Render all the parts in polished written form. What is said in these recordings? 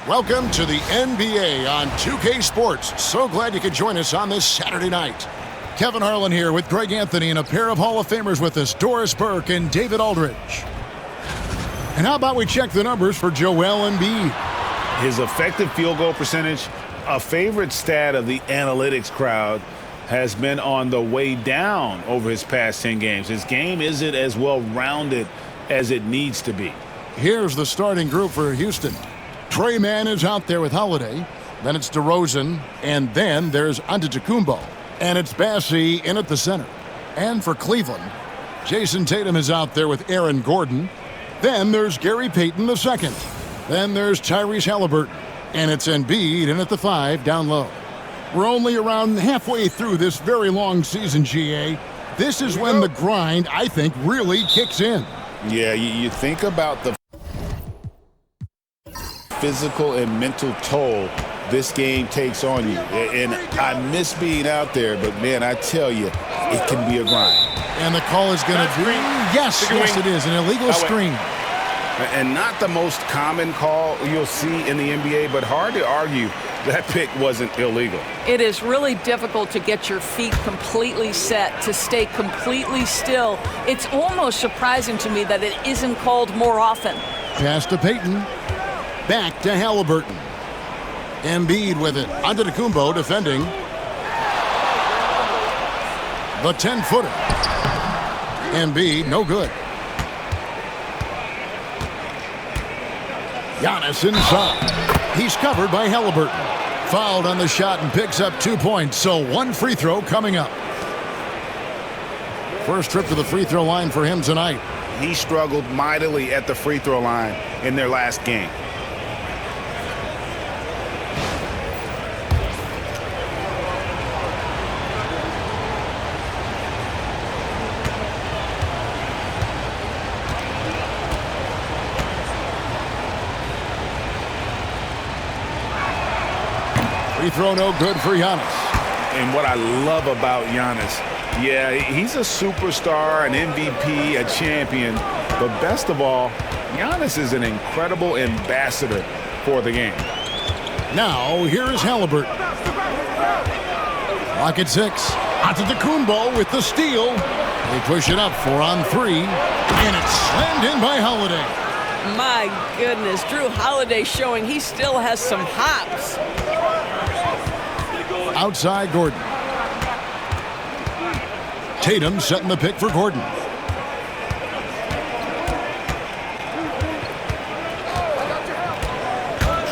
Welcome to the NBA on 2K Sports. So glad you could join us on this Saturday night. Kevin Harlan here with Greg Anthony and a pair of Hall of Famers with us, Doris Burke and David Aldridge. And how about we check the numbers for Joel Embiid? His effective field goal percentage, a favorite stat of the analytics crowd, has been on the way down over his past 10 games. His game isn't as well-rounded as it needs to be. Here's the starting group for Houston. Trey Mann is out there with Holiday. Then it's DeRozan. And then there's Antetokounmpo. And it's Bassey in at the center. And for Cleveland, Jason Tatum is out there with Aaron Gordon. Then there's Gary Payton II. Then there's Tyrese Halliburton. And it's Embiid in at the 5 down low. We're only around halfway through this very long season, GA. This is when the grind, I think, really kicks in. Yeah, you think about the physical and mental toll this game takes on you. And I miss being out there, but, man, I tell you, it can be a grind. And the call is going to be, yes, it is, an illegal screen. And not the most common call you'll see in the NBA, but hard to argue that pick wasn't illegal. It is really difficult to get your feet completely set, to stay completely still. It's almost surprising to me that it isn't called more often. Pass to Payton. Back to Halliburton. Embiid with it. Antetokounmpo defending. The 10-footer. Embiid, no good. Giannis inside. He's covered by Halliburton. Fouled on the shot and picks up 2 points. So one free throw coming up. First trip to the free throw line for him tonight. He struggled mightily at the free throw line in their last game. Free throw no good for Giannis. And what I love about Giannis, yeah, he's a superstar, an MVP, a champion. But best of all, Giannis is an incredible ambassador for the game. Now, here is Halliburton. Lock at 6. Antetokounmpo with the steal. They push it up 4 on 3. And it's slammed in by Holiday. My goodness, Drew Holiday showing he still has some hops. Outside Gordon. Tatum setting the pick for Gordon.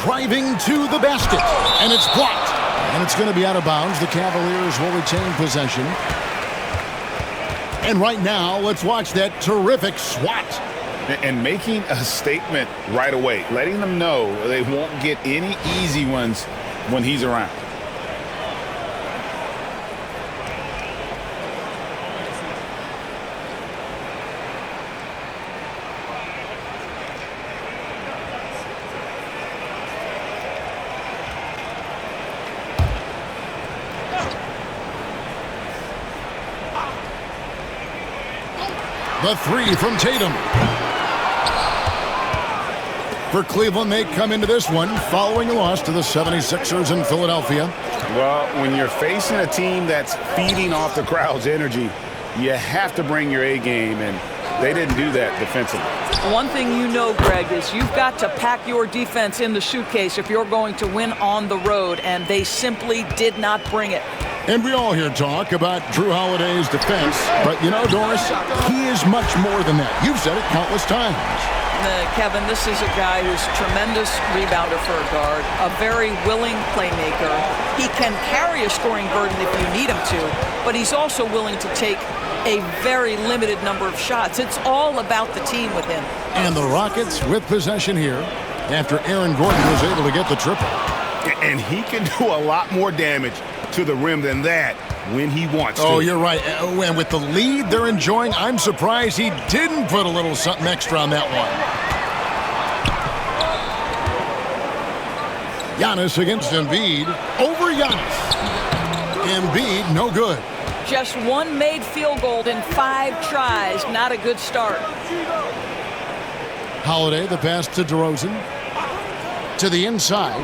Driving to the basket. And it's blocked. And it's going to be out of bounds. The Cavaliers will retain possession. And right now, let's watch that terrific swat. And making a statement right away, letting them know they won't get any easy ones when he's around. The 3 from Tatum. For Cleveland, they come into this one following a loss to the 76ers in Philadelphia. Well, when you're facing a team that's feeding off the crowd's energy, you have to bring your A game, and they didn't do that defensively. One thing you know, Greg, is you've got to pack your defense in the suitcase if you're going to win on the road, and they simply did not bring it. And we all hear talk about Drew Holiday's defense, but you know, Doris, he is much more than that. You've said it countless times. Kevin, this is a guy who's tremendous rebounder for a guard, a very willing playmaker. He can carry a scoring burden if you need him to, but he's also willing to take a very limited number of shots. It's all about the team with him. And the Rockets with possession here after Aaron Gordon was able to get the triple. And he can do a lot more damage to the rim than that when he wants to. Oh, you're right. And with the lead they're enjoying, I'm surprised he didn't put a little something extra on that one. Giannis against Embiid. Over Giannis. Embiid, no good. Just one made field goal in 5 tries. Not a good start. Holiday, the pass to DeRozan. To the inside.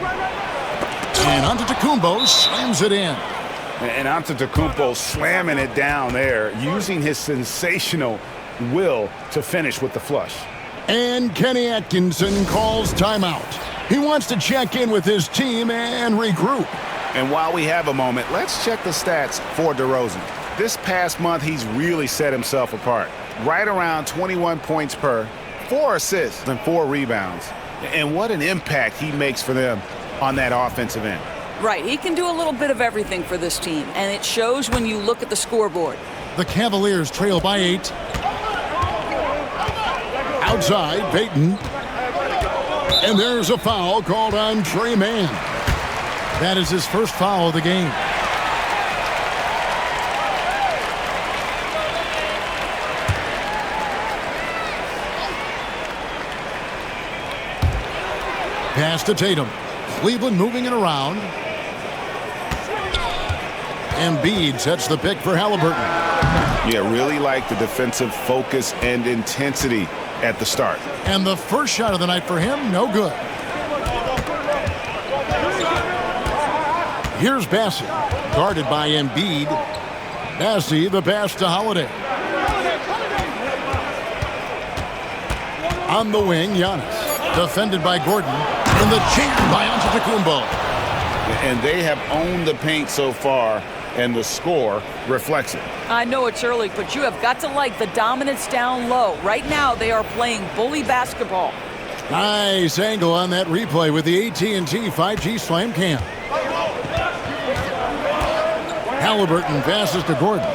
And Antetokounmpo slams it in. And Antetokounmpo slamming it down there, using his sensational will to finish with the flush. And Kenny Atkinson calls timeout. He wants to check in with his team and regroup. And while we have a moment, let's check the stats for DeRozan. This past month, he's really set himself apart. Right around 21 points per, 4 assists and 4 rebounds. And what an impact he makes for them on that offensive end. Right, he can do a little bit of everything for this team, and it shows when you look at the scoreboard. The Cavaliers trail by 8. Outside, Payton. And there's a foul called on Trey Mann. That is his first foul of the game. Pass to Tatum. Cleveland moving it around. Embiid sets the pick for Halliburton. Yeah, really like the defensive focus and intensity at the start. And the first shot of the night for him, no good. Here's Bassey, guarded by Embiid. Bassey, the pass to Holiday. On the wing, Giannis, defended by Gordon. And the jam by Antetokounmpo. And they have owned the paint so far, and the score reflects it. I know it's early, but you have got to like the dominance down low. Right now, they are playing bully basketball. Nice angle on that replay with the AT&T 5G Slam Cam. Halliburton passes to Gordon.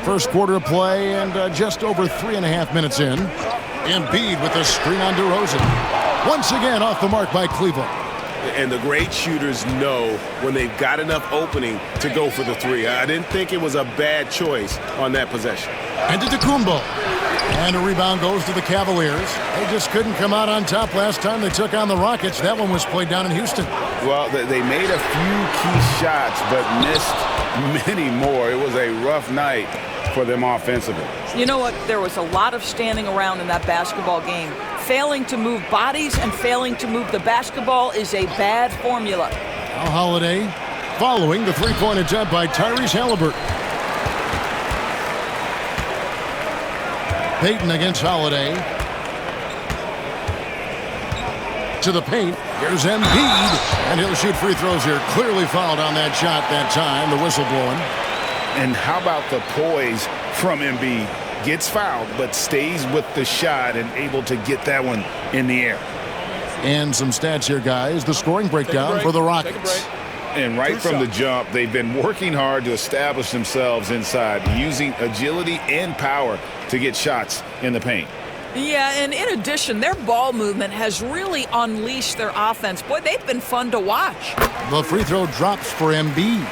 First quarter of play and just over 3.5 minutes in. Embiid with the screen on DeRozan. Once again off the mark by Cleveland. And the great shooters know when they've got enough opening to go for the three. I didn't think it was a bad choice on that possession. Antetokounmpo. And a rebound goes to the Cavaliers. They just couldn't come out on top last time they took on the Rockets. That one was played down in Houston. Well, they made a few key shots, but missed many more. It was a rough night for them offensively. You know what? There was a lot of standing around in that basketball game. Failing to move bodies and failing to move the basketball is a bad formula. Now Holiday following the three-point attempt by Tyrese Halliburton. Payton against Holiday. To the paint. Here's Embiid. And he'll shoot free throws here. Clearly fouled on that shot that time. The whistle blowing. And how about the poise from Embiid? Gets fouled, but stays with the shot and able to get that one in the air. And some stats here, guys. The scoring breakdown for the Rockets. And right from the jump, they've been working hard to establish themselves inside, using agility and power to get shots in the paint. Yeah, and in addition, their ball movement has really unleashed their offense. Boy, they've been fun to watch. The free throw drops for Embiid.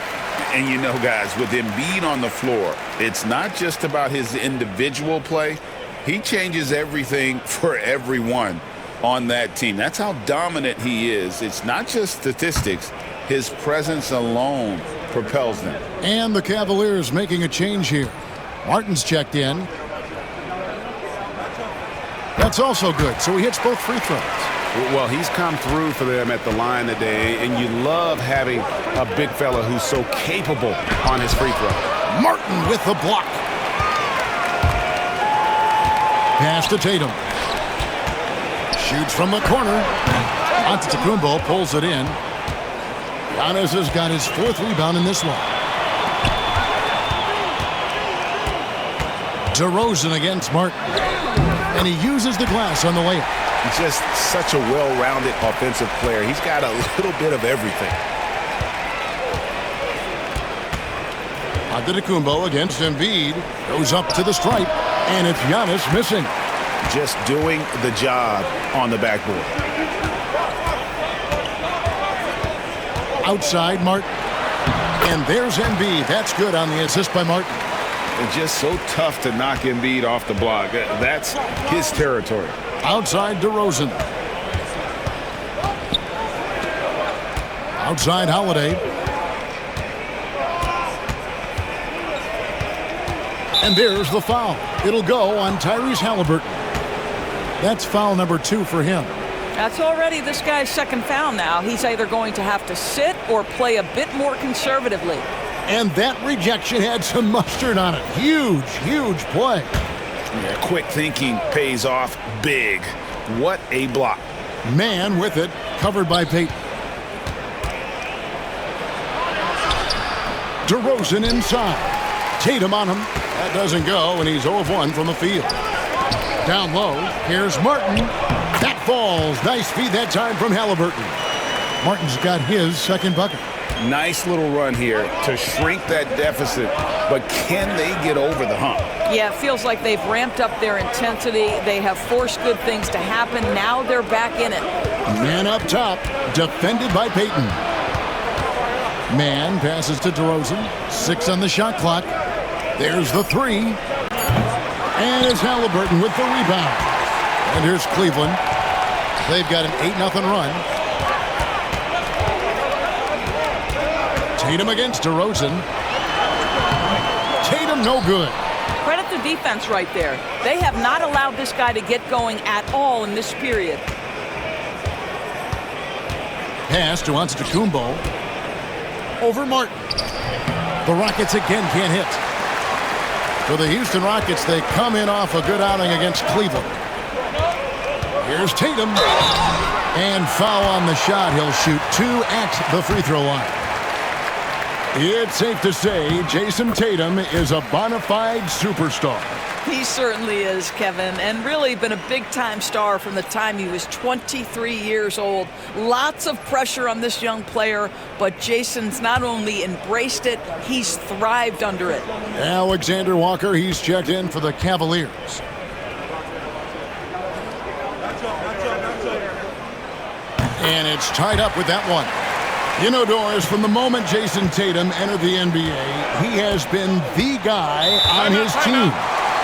And you know, guys, with Embiid on the floor, it's not just about his individual play. He changes everything for everyone on that team. That's how dominant he is. It's not just statistics. His presence alone propels them. And the Cavaliers making a change here. Martin's checked in. That's also good, so he hits both free throws. Well, he's come through for them at the line today, and you love having a big fella who's so capable on his free throw. Martin with the block. Pass to Tatum. Shoots from the corner. Antetokounmpo pulls it in. Giannis has got his 4th rebound in this one. DeRozan against Martin. And he uses the glass on the layup. He's just such a well-rounded offensive player. He's got a little bit of everything. Antetokounmpo against Embiid. Goes up to the stripe. And it's Giannis missing. Just doing the job on the backboard. Outside Martin. And there's Embiid. That's good on the assist by Martin. It's just so tough to knock Embiid off the block. That's his territory. Outside DeRozan. Outside Holiday. And there's the foul. It'll go on Tyrese Halliburton. That's foul number 2 for him. That's already this guy's second foul now. He's either going to have to sit or play a bit more conservatively. And that rejection had some mustard on it. Huge, huge play. Yeah, quick thinking pays off big. What a block. Man with it, covered by Payton. DeRozan inside. Tatum on him. That doesn't go, and he's 0 of 1 from the field. Down low, here's Martin. That falls. Nice feed that time from Halliburton. Martin's got his second bucket. Nice little run here to shrink that deficit, but can they get over the hump? Yeah, it feels like they've ramped up their intensity. They have forced good things to happen. Now they're back in it. Man up top, defended by Payton. Man passes to DeRozan. 6 on the shot clock. There's the 3. And it's Halliburton with the rebound. And here's Cleveland. They've got an 8-0 run. Tatum against DeRozan. Tatum no good. Credit the defense right there. They have not allowed this guy to get going at all in this period. Pass to Antetokounmpo. Over Martin. The Rockets again can't hit. For the Houston Rockets, they come in off a good outing against Cleveland. Here's Tatum. And foul on the shot. He'll shoot 2 at the free throw line. It's safe to say Jason Tatum is a bona fide superstar. He certainly is, Kevin, and really been a big-time star from the time he was 23 years old. Lots of pressure on this young player, but Jason's not only embraced it, he's thrived under it. Alexander Walker, he's checked in for the Cavaliers. And it's tied up with that one. You know, Doris, from the moment Jason Tatum entered the NBA, he has been the guy on his team.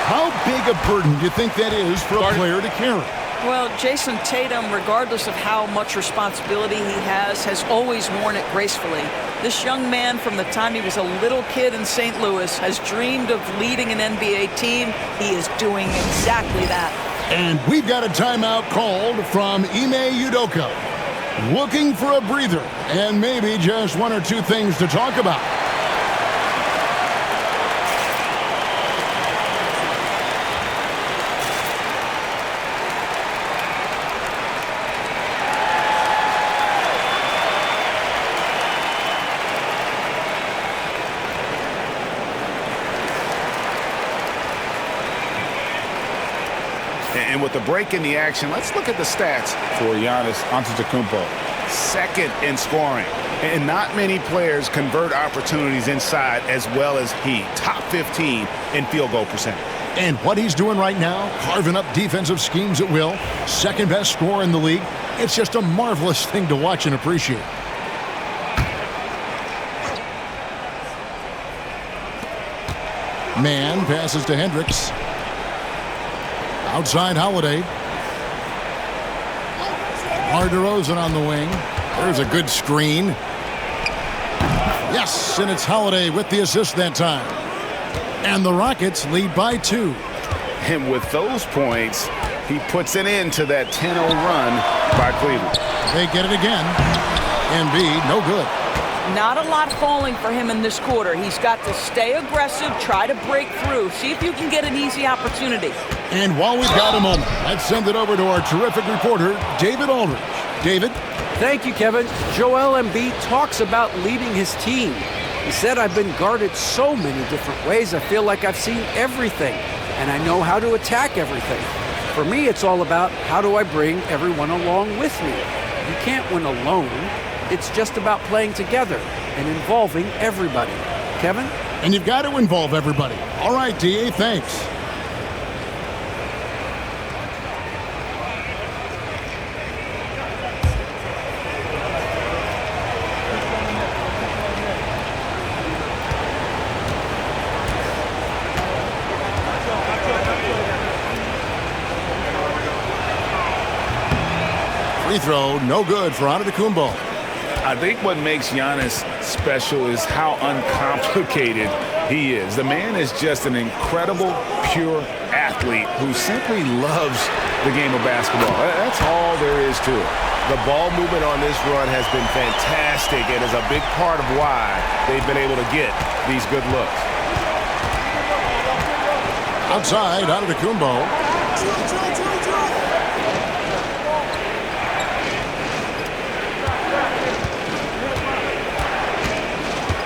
How big a burden do you think that is for a player to carry? Well, Jason Tatum, regardless of how much responsibility he has always worn it gracefully. This young man, from the time he was a little kid in St. Louis, has dreamed of leading an NBA team. He is doing exactly that. And we've got a timeout called from Ime Udoka. Looking for a breather and maybe just 1 or 2 things to talk about. And with the break in the action, let's look at the stats for Giannis Antetokounmpo. Second in scoring. And not many players convert opportunities inside as well as he. Top 15 in field goal percentage. And what he's doing right now, carving up defensive schemes at will, second best scorer in the league. It's just a marvelous thing to watch and appreciate. Man passes to Hendricks. Outside Holiday. DeRozan on the wing. There's a good screen. Yes, and it's Holiday with the assist that time. And the Rockets lead by 2. And with those points, he puts an end to that 10-0 run by Cleveland. They get it again. Embiid, no good. Not a lot falling for him in this quarter. He's got to stay aggressive, try to break through, see if you can get an easy opportunity. And while we've got a moment, let's send it over to our terrific reporter, David Aldridge. David? Thank you, Kevin. Joel Embiid talks about leading his team. He said, I've been guarded so many different ways. I feel like I've seen everything, and I know how to attack everything. For me, it's all about how do I bring everyone along with me. You can't win alone. It's just about playing together and involving everybody. Kevin? And you've got to involve everybody. All right, D.A., thanks. Free throw, no good for Antetokounmpo. I think what makes Giannis special is how uncomplicated he is. The man is just an incredible, pure athlete. athlete who simply loves the game of basketball. That's all there is to it. The ball movement on this run has been fantastic and is a big part of why they've been able to get these good looks. Outside, Antetokounmpo.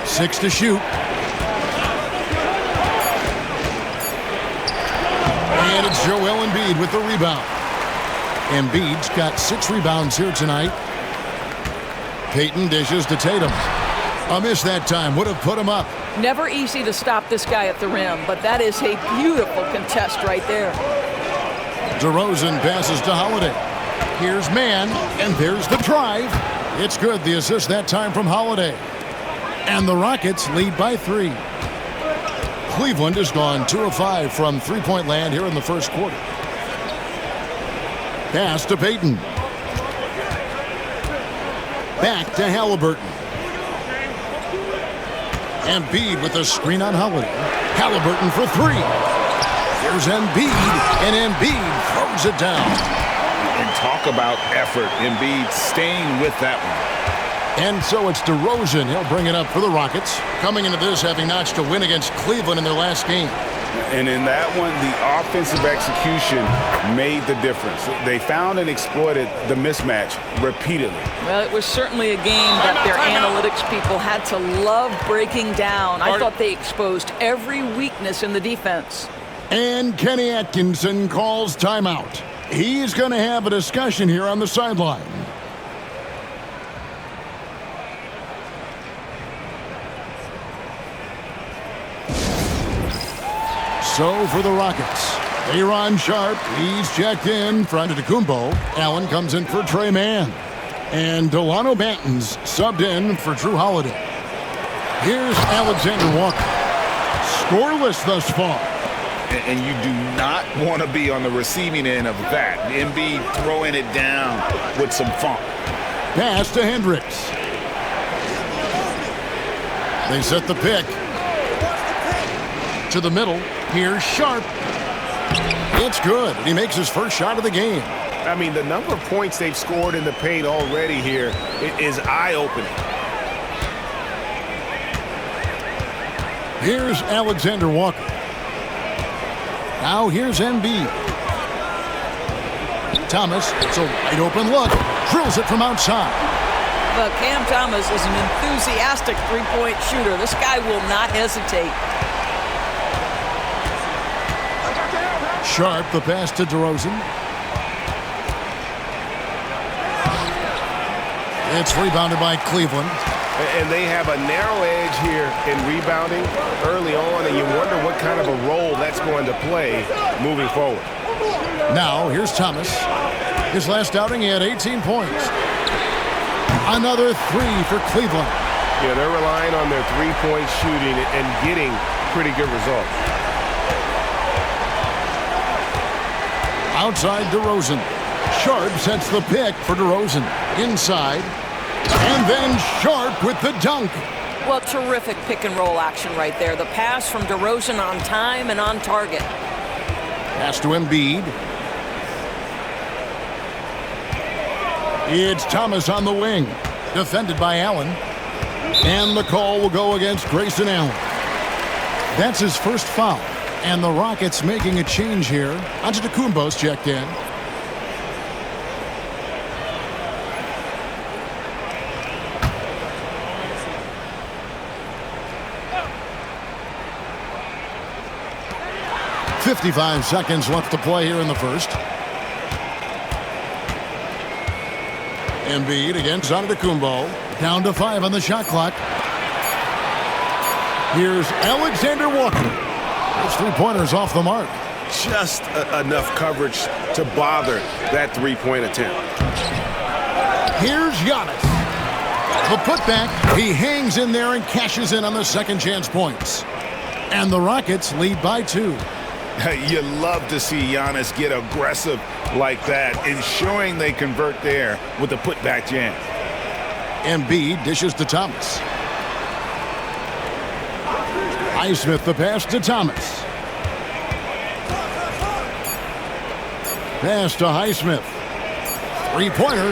Six to shoot. And it's Joel Embiid with the rebound. Embiid's got 6 rebounds here tonight. Payton dishes to Tatum. A miss that time would have put him up. Never easy to stop this guy at the rim, but that is a beautiful contest right there. DeRozan passes to Holiday. Here's Mann, and there's the drive. It's good, the assist that time from Holiday. And the Rockets lead by 3. Cleveland has gone 2 of 5 from three-point land here in the first quarter. Pass to Payton. Back to Halliburton. Embiid with a screen on Holiday. Halliburton for 3. Here's Embiid, and Embiid throws it down. And talk about effort. Embiid staying with that one. And so it's DeRozan. He'll bring it up for the Rockets. Coming into this, having notched a win against Cleveland in their last game. And in that one, the offensive execution made the difference. They found and exploited the mismatch repeatedly. Well, it was certainly a game that their analytics people had to love breaking down. I thought they exposed every weakness in the defense. And Kenny Atkinson calls timeout. He's going to have a discussion here on the sideline. So for the Rockets, Aaron Sharp, he's checked in for Antetokounmpo. Allen comes in for Trey Mann. And Delano Banton's subbed in for Drew Holiday. Here's Alexander Walker. Scoreless thus far. And you do not want to be on the receiving end of that. Embiid throwing it down with some funk. Pass to Hendricks. They set the pick. To the middle. Here's Sharp. It's good. He makes his first shot of the game. I mean, the number of points they've scored in the paint already here is eye-opening. Here's Alexander Walker. Now here's Embiid. Thomas, it's a wide open look. Drills it from outside. But Cam Thomas is an enthusiastic three-point shooter. This guy will not hesitate. Sharp, the pass to DeRozan. It's rebounded by Cleveland. And they have a narrow edge here in rebounding early on, and you wonder what kind of a role that's going to play moving forward. Now, here's Thomas. His last outing, he had 18 points. Another 3 for Cleveland. Yeah, they're relying on their three-point shooting and getting pretty good results. Outside DeRozan. Sharp sets the pick for DeRozan. Inside. And then Sharp with the dunk. Well, terrific pick and roll action right there. The pass from DeRozan on time and on target. Pass to Embiid. It's Thomas on the wing. Defended by Allen. And the call will go against Grayson Allen. That's his first foul. And the Rockets making a change here. Antetokounmpo's checked in. .55 seconds left to play here in the first. Embiid against Antetokounmpo. Down to 5 on the shot clock. Here's Alexander Walker. Those three-pointers off the mark. Just enough coverage to bother that three-point attempt. Here's Giannis. The putback. He hangs in there and cashes in on the second chance points. And the Rockets lead by 2. You love to see Giannis get aggressive like that, ensuring they convert there with the putback jam. Embiid dishes to Thomas. Highsmith the pass to Thomas. Pass to Highsmith. Three-pointer.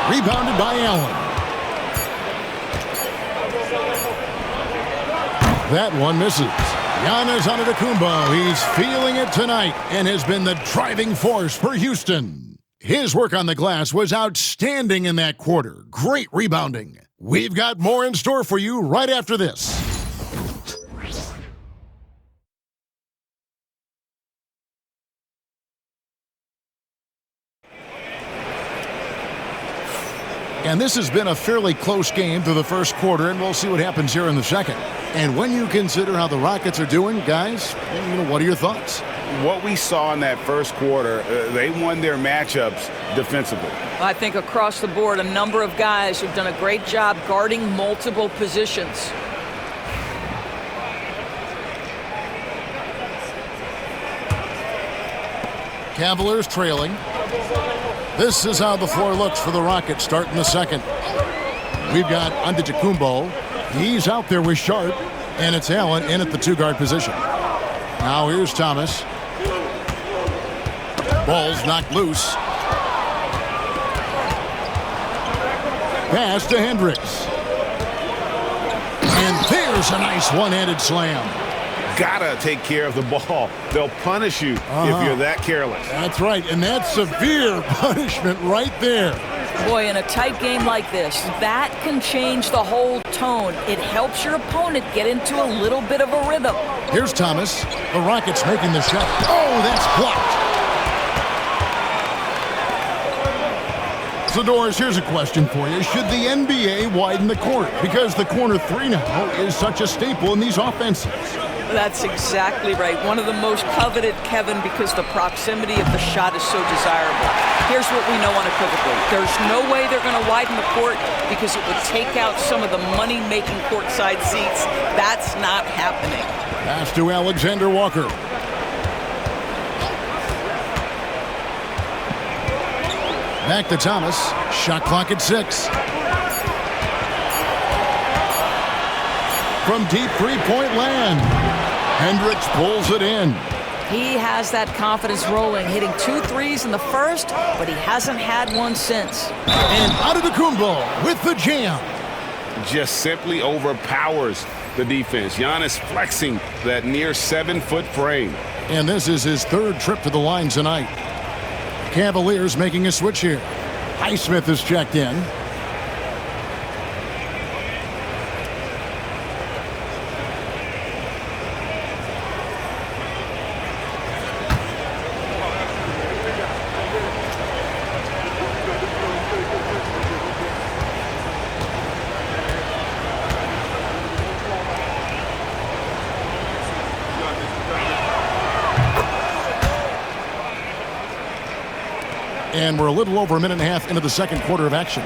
Rebounded by Allen. That one misses. Giannis Antetokounmpo, he's feeling it tonight and has been the driving force for Houston. His work on the glass was outstanding in that quarter. Great rebounding. We've got more in store for you right after this. And this has been a fairly close game through the first quarter, and we'll see what happens here in the second. And when you consider how the Rockets are doing, guys, what are your thoughts? What we saw in that first quarter, they won their matchups defensively. I think across the board, a number of guys who've done a great job guarding multiple positions. Cavaliers trailing. This is how the floor looks for the Rockets starting the second. We've got Antetokounmpo. He's out there with Sharp, and it's Allen in at the two-guard position. Now here's Thomas. Ball's knocked loose. Pass to Hendricks. And there's a nice one-handed slam. Gotta take care of the ball. They'll punish you if you're that careless. That's right, and that's severe punishment right there. Boy, in a tight game like this, that can change the whole tone. It helps your opponent get into a little bit of a rhythm. Here's Thomas. The Rockets making the shot. Oh, that's blocked. So, Doris, here's a question for you. Should the NBA widen the court? Because the corner three now is such a staple in these offenses. That's exactly right. One of the most coveted, Kevin, because the proximity of the shot is so desirable. Here's what we know unequivocally. There's no way they're going to widen the court because it would take out some of the money-making courtside seats. That's not happening. Pass to Alexander Walker. Back to Thomas. Shot clock at 6. From deep three-point land. Hendricks pulls it in. He has that confidence rolling, hitting 2 threes in the first, but he hasn't had one since. And Antetokounmpo with the jam. Just simply overpowers the defense. Giannis flexing that near 7-foot frame. And this is his third trip to the line tonight. Cavaliers making a switch here. Highsmith is checked in. And we're a little over a minute and a half into the second quarter of action.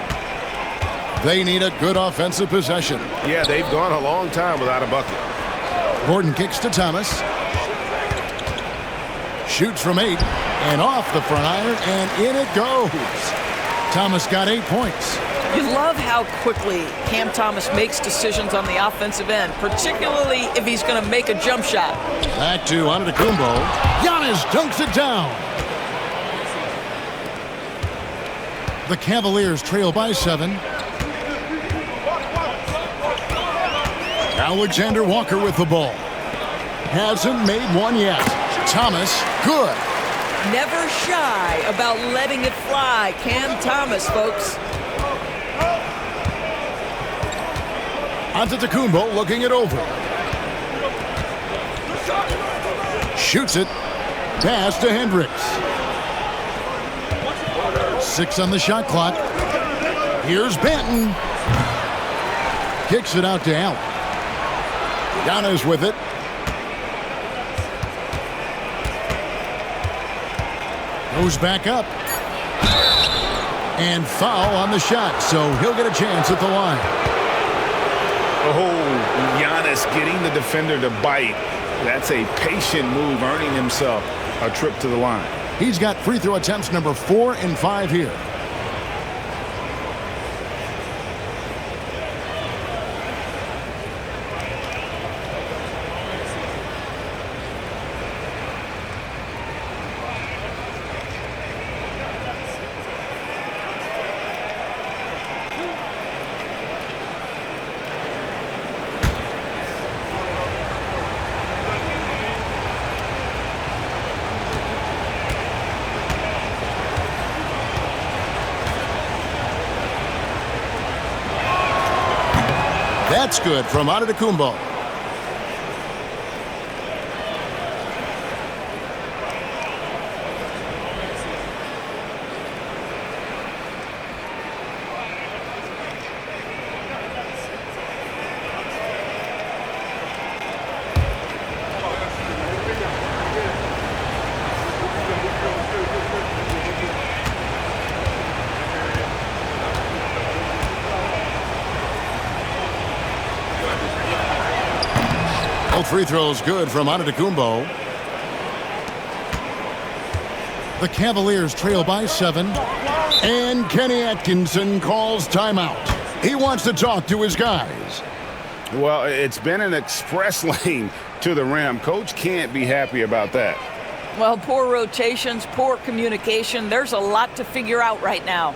They need a good offensive possession. Yeah, they've gone a long time without a bucket. Gordon kicks to Thomas. Shoots from 8 and off the front iron, and in it goes. Thomas got 8 points. You love how quickly Cam Thomas makes decisions on the offensive end, particularly if he's going to make a jump shot. Back to Antetokounmpo. Giannis dunks it down. The Cavaliers trail by 7. Alexander Walker with the ball. Hasn't made one yet. Thomas, good. Never shy about letting it fly. Cam Thomas, folks. Antetokounmpo looking it over. Shoots it. Pass to Hendricks. 6 on the shot clock. Here's Benton. Kicks it out to Allen. Giannis with it. Goes back up. And foul on the shot, so he'll get a chance at the line. Oh, Giannis getting the defender to bite. That's a patient move, earning himself a trip to the line. He's got free throw attempts number 4 and 5 here. That's good from Antetokounmpo. Both free throws good from Antetokounmpo. The Cavaliers trail by 7. And Kenny Atkinson calls timeout. He wants to talk to his guys. Well, it's been an express lane to the rim. Coach can't be happy about that. Well, poor rotations, poor communication. There's a lot to figure out right now.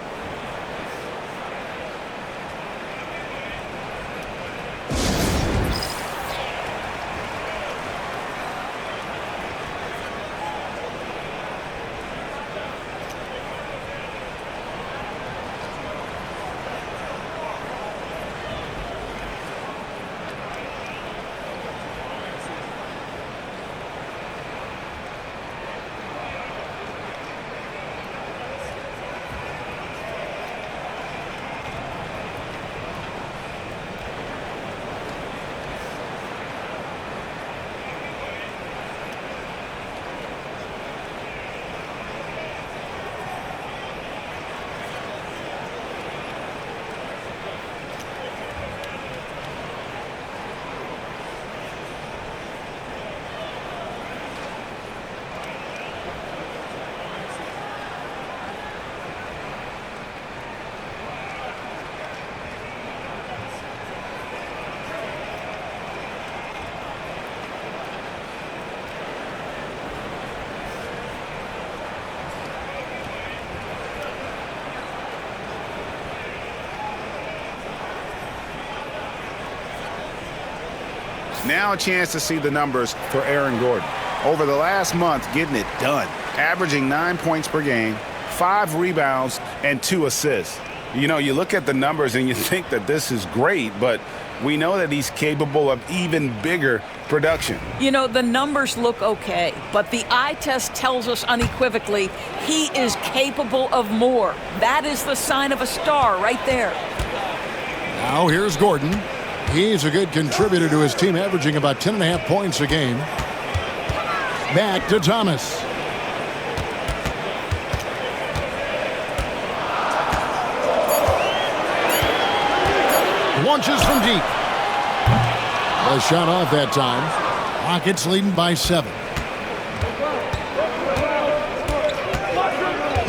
Now a chance to see the numbers for Aaron Gordon. Over the last month, getting it done. Averaging 9 points per game, 5 rebounds, and 2 assists. You know, you look at the numbers and you think that this is great, but we know that he's capable of even bigger production. You know, the numbers look okay, but the eye test tells us unequivocally he is capable of more. That is the sign of a star right there. Now here's Gordon. He's a good contributor to his team, averaging about 10.5 points a game. Back to Thomas. Launches from deep. A shot off that time. Rockets leading by 7.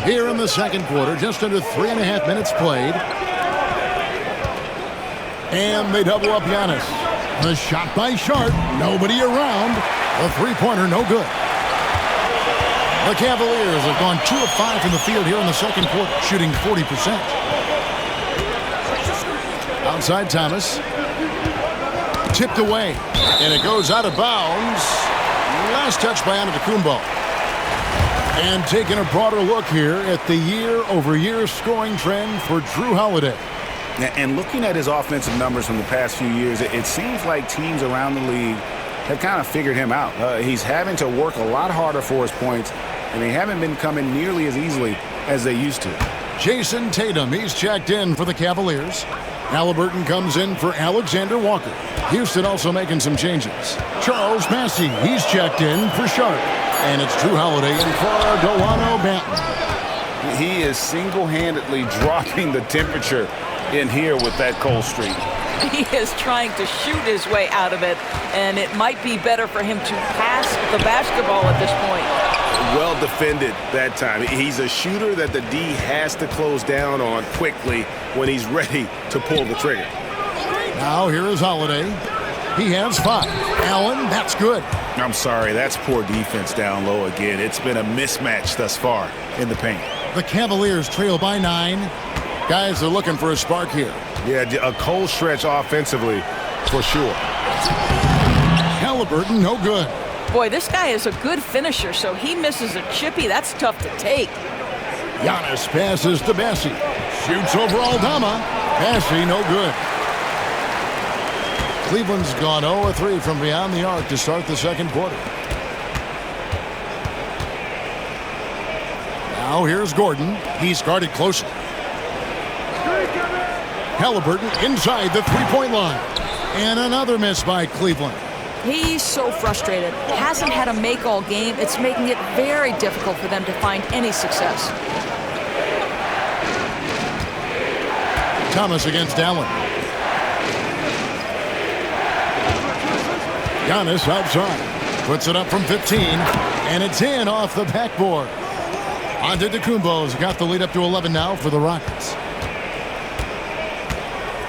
Here in the second quarter, just under 3.5 minutes played. And they double up Giannis. The shot by Sharp. Nobody around. The three-pointer, no good. The Cavaliers have gone 2 of 5 from the field here in the second quarter, shooting 40%. Outside Thomas. Tipped away. And it goes out of bounds. Last touch by Antetokounmpo. And taking a broader look here at the year-over-year scoring trend for Drew Holiday. And looking at his offensive numbers from the past few years, it seems like teams around the league have kind of figured him out. He's having to work a lot harder for his points, and they haven't been coming nearly as easily as they used to. Jason Tatum, he's checked in for the Cavaliers. Halliburton comes in for Alexander Walker. Houston also making some changes. Charles Massey, he's checked in for Sharp. And it's Drew Holiday in for Delano Banton. He is single-handedly dropping the temperature in here with that cold streak. He is trying to shoot his way out of it, and it might be better for him to pass the basketball at this point. Well defended that time. He's a shooter that the D has to close down on quickly when he's ready to pull the trigger. Now here is Holiday. He has 5. Allen, that's good. I'm sorry, that's poor defense down low again. It's been a mismatch thus far in the paint. The Cavaliers trail by 9. Guys are looking for a spark here. Yeah, a cold stretch offensively for sure. Halliburton, no good. Boy, this guy is a good finisher, so he misses a chippy. That's tough to take. Giannis passes to Bessie. Shoots over Aldama. Bessie, no good. Cleveland's gone 0-3 from beyond the arc to start the second quarter. Now here's Gordon. He's guarded closely. Halliburton inside the three-point line. And another miss by Cleveland. He's so frustrated. Hasn't had a make all game. It's making it very difficult for them to find any success. Thomas against Allen. Giannis outside. Puts it up from 15. And it's in off the backboard. Antetokounmpo's got the lead up to 11 now for the Rockets.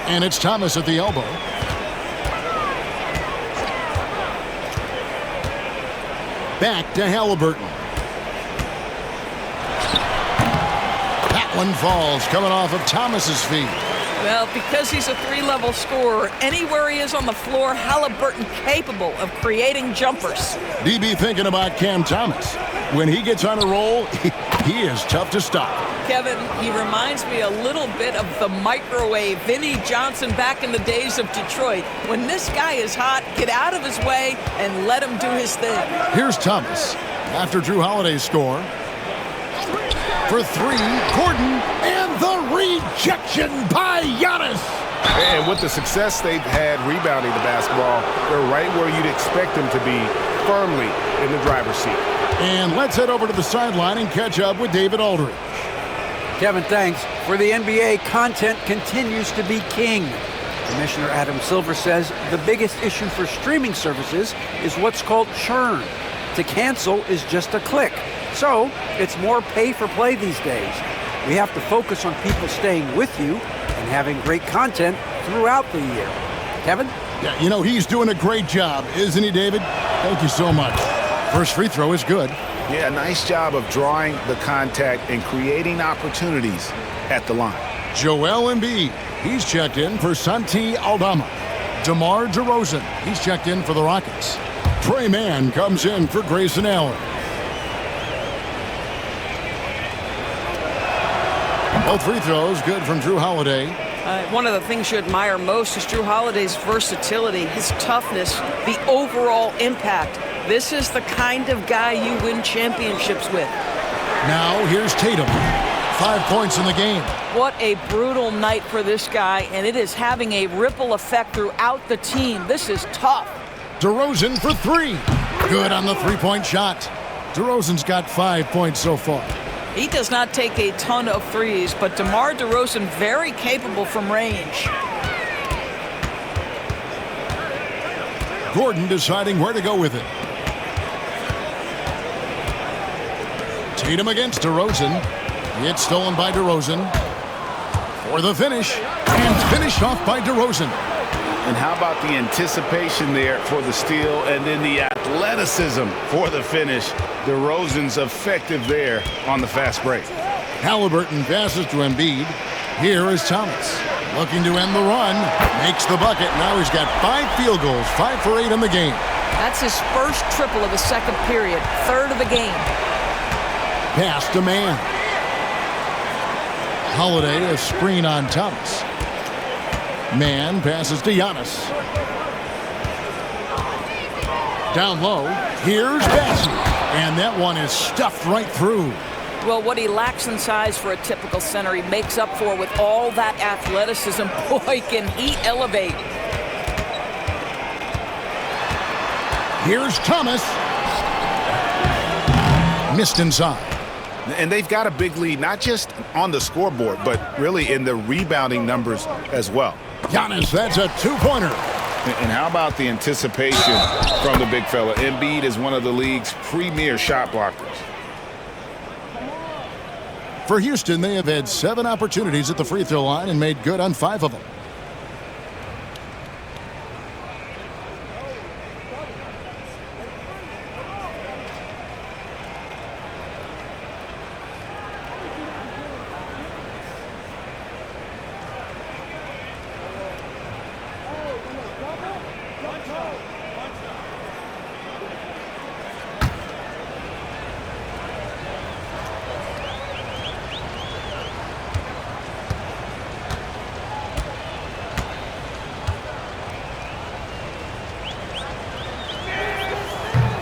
And it's Thomas at the elbow. Back to Halliburton. That one falls, coming off of Thomas's feet. Well, because he's a three-level scorer, anywhere he is on the floor, Halliburton capable of creating jumpers. DB thinking about Cam Thomas. When he gets on a roll, he is tough to stop. Kevin, he reminds me a little bit of the microwave Vinnie Johnson back in the days of Detroit. When this guy is hot, get out of his way and let him do his thing. Here's Thomas after Drew Holiday's score. For three, Gordon, and the rejection by Giannis. And with the success they've had rebounding the basketball, they're right where you'd expect them to be, firmly in the driver's seat. And let's head over to the sideline and catch up with David Aldridge. Kevin, thanks. For the NBA, content continues to be king. Commissioner Adam Silver says the biggest issue for streaming services is what's called churn. To cancel is just a click. So it's more pay for play these days. We have to focus on people staying with you and having great content throughout the year. Kevin? Yeah, you know, he's doing a great job, isn't he, David? Thank you so much. First free throw is good. Yeah, nice job of drawing the contact and creating opportunities at the line. Joel Embiid, he's checked in for Santi Aldama. DeMar DeRozan, he's checked in for the Rockets. Trey Mann comes in for Grayson Allen. Both free throws good from Drew Holiday. One of the things you admire most is Drew Holiday's versatility, his toughness, the overall impact. This is the kind of guy you win championships with. Now here's Tatum. 5 points in the game. What a brutal night for this guy, and it is having a ripple effect throughout the team. This is tough. DeRozan for three. Good on the three-point shot. DeRozan's got 5 points so far. He does not take a ton of threes, but DeMar DeRozan very capable from range. Gordon deciding where to go with it. Tatum against DeRozan. It's stolen by DeRozan. For the finish. And finished off by DeRozan. And how about the anticipation there for the steal and then the athleticism for the finish. DeRozan's effective there on the fast break. Halliburton passes to Embiid. Here is Thomas. Looking to end the run. Makes the bucket. Now he's got 5 field goals. 5 for 8 in the game. That's his first triple of the second period. Third of the game. Pass to Mann. Holiday, a screen on Thomas. Mann passes to Giannis. Down low, here's Bassey. And that one is stuffed right through. Well, what he lacks in size for a typical center, he makes up for with all that athleticism. Boy, can he elevate. Here's Thomas. Missed inside. And they've got a big lead, not just on the scoreboard, but really in the rebounding numbers as well. Giannis, that's a 2-pointer. And how about the anticipation from the big fella? Embiid is one of the league's premier shot blockers. For Houston, they have had 7 opportunities at the free throw line and made good on 5 of them.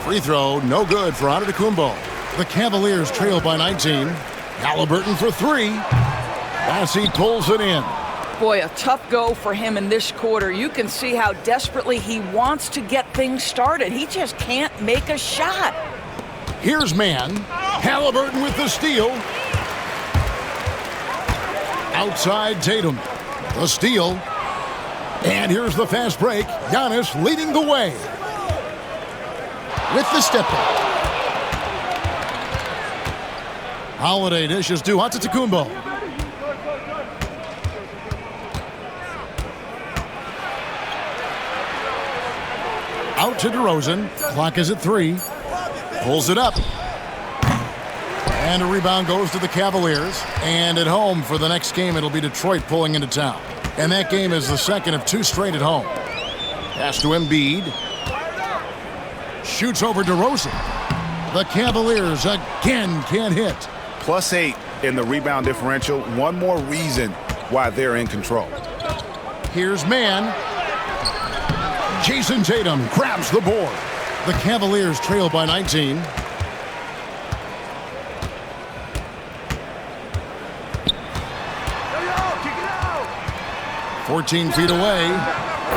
Free throw, no good for Antetokounmpo. The Cavaliers trail by 19. Halliburton for three. Bassey pulls it in. Boy, a tough go for him in this quarter. You can see how desperately he wants to get things started. He just can't make a shot. Here's man. Halliburton with the steal. Outside Tatum. The steal. And here's the fast break. Giannis leading the way. With the step back. Holiday dishes to Antetokounmpo. Out to DeRozan. Clock is at 3. Pulls it up. And a rebound goes to the Cavaliers. And at home for the next game, it'll be Detroit pulling into town. And that game is the second of 2 straight at home. Pass to Embiid. Shoots over DeRozan. The Cavaliers again can't hit. +8 in the rebound differential. One more reason why they're in control. Here's man. Jason Tatum grabs the board. The Cavaliers trail by 19. "14 feet away.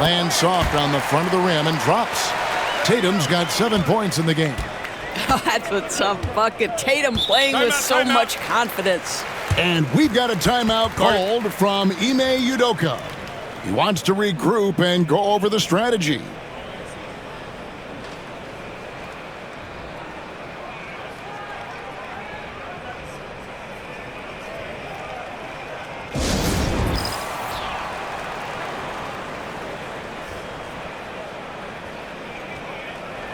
Lands soft on the front of the rim and drops. Tatum's got 7 points in the game. That's a tough bucket. Tatum playing with so much confidence. And we've got a timeout called from Ime Udoka. He wants to regroup and go over the strategy.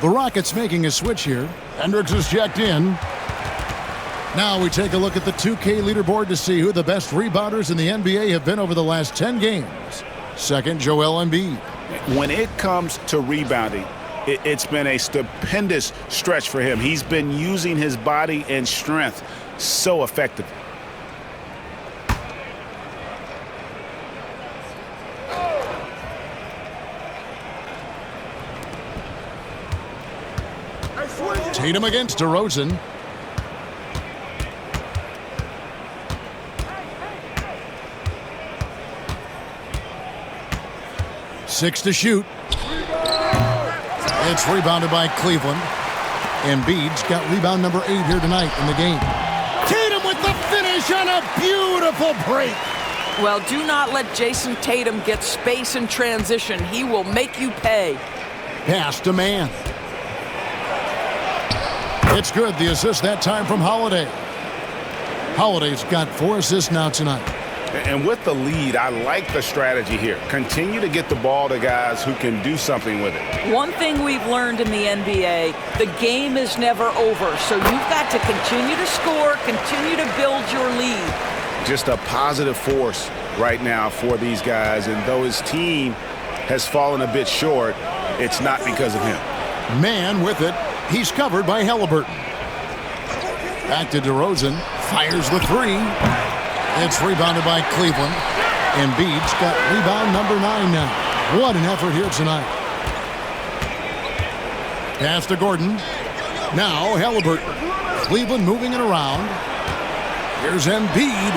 The Rockets making a switch here. Hendricks is checked in. Now we take a look at the 2K leaderboard to see who the best rebounders in the NBA have been over the last 10 games. Second, Joel Embiid. When it comes to rebounding, it's been a stupendous stretch for him. He's been using his body and strength so effectively. Tatum against DeRozan. Six to shoot. It's rebounded by Cleveland. Embiid's got rebound number 8 here tonight in the game. Tatum with the finish on a beautiful break. Well, do not let Jason Tatum get space in transition. He will make you pay. Pass to man. It's good. The assist that time from Holiday. Holiday's got 4 assists now tonight. And with the lead, I like the strategy here. Continue to get the ball to guys who can do something with it. One thing we've learned in the NBA, the game is never over. So you've got to continue to score, continue to build your lead. Just a positive force right now for these guys. And though his team has fallen a bit short, it's not because of him. Man with it. He's covered by Halliburton. Back to DeRozan. Fires the 3. It's rebounded by Cleveland. Embiid's got rebound number 9 now. What an effort here tonight. Pass to Gordon. Now Halliburton. Cleveland moving it around. Here's Embiid.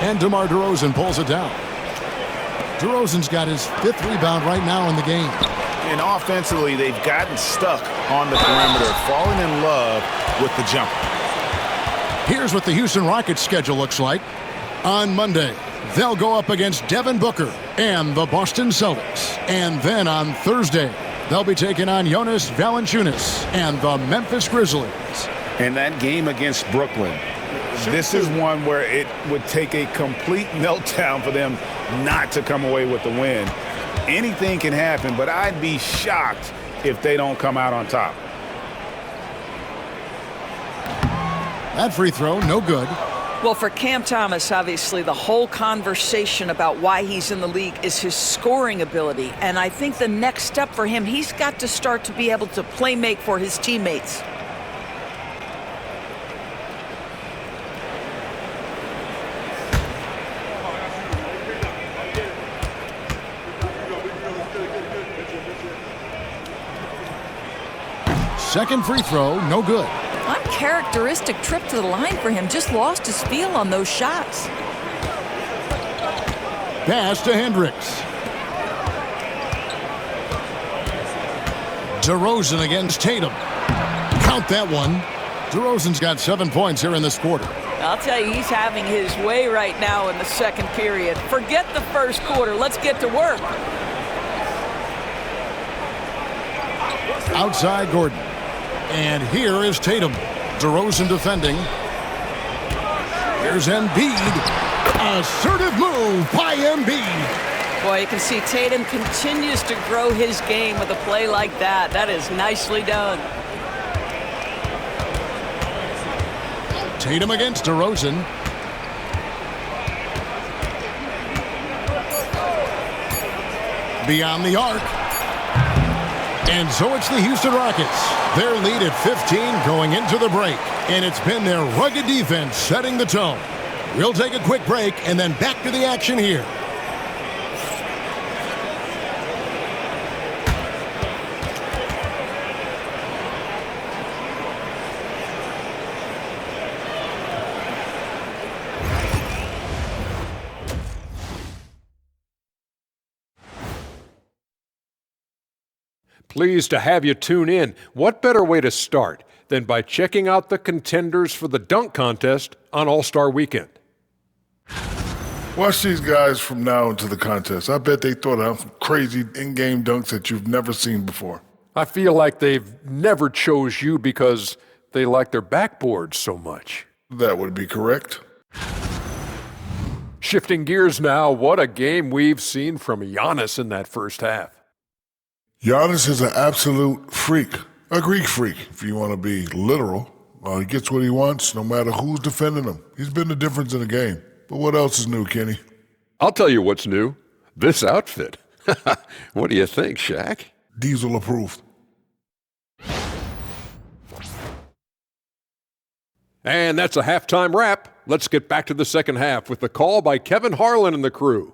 And DeMar DeRozan pulls it down. DeRozan's got his 5th rebound right now in the game. And offensively, they've gotten stuck on the perimeter, falling in love with the jumper. Here's what the Houston Rockets schedule looks like. On Monday, they'll go up against Devin Booker and the Boston Celtics. And then on Thursday, they'll be taking on Jonas Valanciunas and the Memphis Grizzlies. And that game against Brooklyn, this is one where it would take a complete meltdown for them not to come away with the win. Anything can happen, but I'd be shocked if they don't come out on top. That free throw, no good. Well, for Cam Thomas, obviously, the whole conversation about why he's in the league is his scoring ability. And I think the next step for him, he's got to start to be able to play make for his teammates. Second free throw, no good. Uncharacteristic trip to the line for him. Just lost his feel on those shots. Pass to Hendricks. DeRozan against Tatum. Count that one. DeRozan's got 7 points here in this quarter. I'll tell you, he's having his way right now in the second period. Forget the first quarter. Let's get to work. Outside Gordon. And here is Tatum. DeRozan defending. Here's Embiid. Assertive move by Embiid. Boy, you can see Tatum continues to grow his game with a play like that. That is nicely done. Tatum against DeRozan. Beyond the arc. And so it's the Houston Rockets. Their lead at 15 going into the break. And it's been their rugged defense setting the tone. We'll take a quick break and then back to the action here. Pleased to have you tune in. What better way to start than by checking out the contenders for the dunk contest on All-Star Weekend? Watch these guys from now into the contest. I bet they thought of some crazy in-game dunks that you've never seen before. I feel like they've never chose you because they like their backboards so much. That would be correct. Shifting gears now, what a game we've seen from Giannis in that first half. Giannis is an absolute freak, a Greek freak, if you want to be literal. He gets what he wants, no matter who's defending him. He's been the difference in the game. But what else is new, Kenny? I'll tell you what's new. This outfit. What do you think, Shaq? Diesel approved. And that's a halftime wrap. Let's get back to the second half with the call by Kevin Harlan and the crew.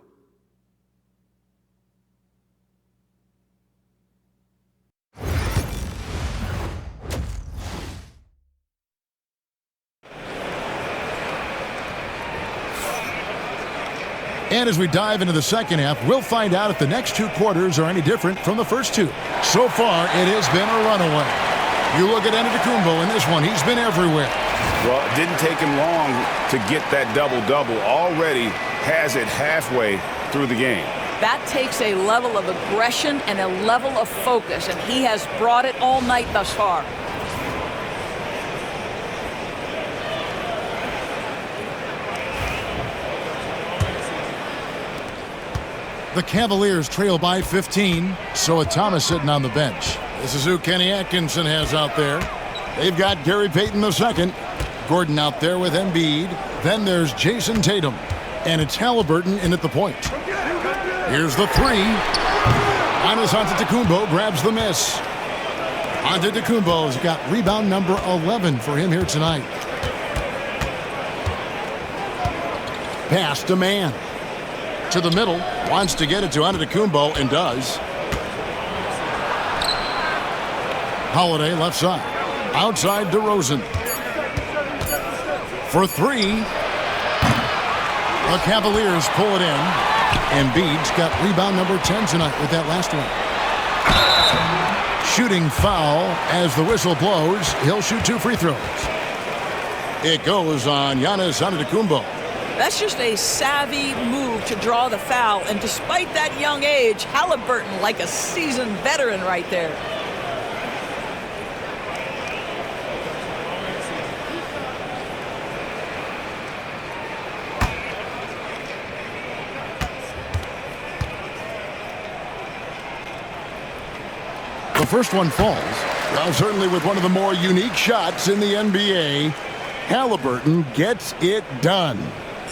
And as we dive into the second half, we'll find out if the next two quarters are any different from the first two. So far, it has been a runaway. You look at Antetokounmpo in this one, he's been everywhere. Well, it didn't take him long to get that double-double. Already has it halfway through the game. That takes a level of aggression and a level of focus, and he has brought it all night thus far. The Cavaliers trail by 15, so with Thomas sitting on the bench. This is who Kenny Atkinson has out there. They've got Gary Payton II. Gordon out there with Embiid. Then there's Jason Tatum. And it's Halliburton in at the point. Here's the three. Giannis Antetokounmpo grabs the miss. Antetokounmpo's got rebound number 11 for him here tonight. Pass to man. To the middle, wants to get it to Antetokounmpo and does. Holiday left side. Outside DeRozan. For three. The Cavaliers pull it in. Embiid's got rebound number 10 tonight with that last one. Shooting foul as the whistle blows. He'll shoot 2 free throws. It goes on Giannis Antetokounmpo. That's just a savvy move to draw the foul, and despite that young age, Halliburton like a seasoned veteran right there. The first one falls. Well, certainly with one of the more unique shots in the NBA, Halliburton gets it done.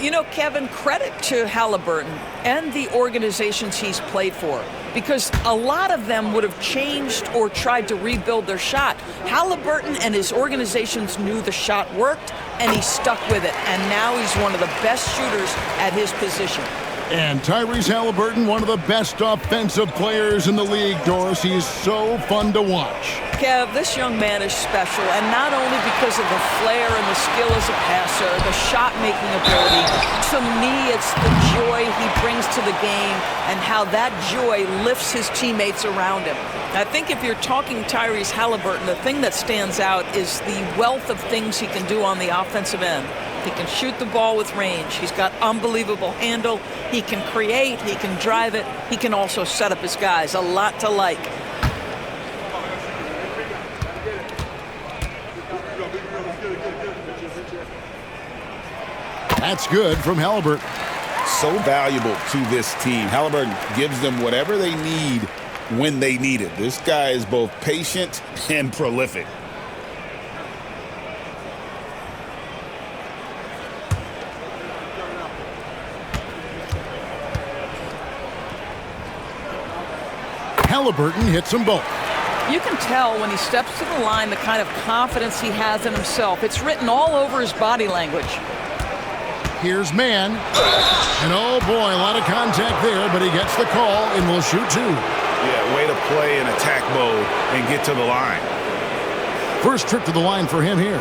You know, Kevin, credit to Halliburton and the organizations he's played for, because a lot of them would have changed or tried to rebuild their shot. Halliburton and his organizations knew the shot worked, and he stuck with it, and now he's one of the best shooters at his position. And Tyrese Halliburton, one of the best offensive players in the league, Doris. He is so fun to watch. Kev, this young man is special, and not only because of the flair and the skill as a passer, the shot-making ability. To me, it's the joy he brings to the game and how that joy lifts his teammates around him. I think if you're talking Tyrese Halliburton, the thing that stands out is the wealth of things he can do on the offensive end. He can shoot the ball with range. He's got unbelievable handle. He can create. He can drive it. He can also set up his guys. A lot to like. That's good from Halliburton. So valuable to this team. Halliburton gives them whatever they need when they need it. This guy is both patient and prolific. Halliburton hits them both. You can tell when he steps to the line the kind of confidence he has in himself. It's written all over his body language. Here's Mann. And oh boy, a lot of contact there, but he gets the call and will shoot two. Yeah, way to play in attack mode and get to the line. First trip to the line for him here.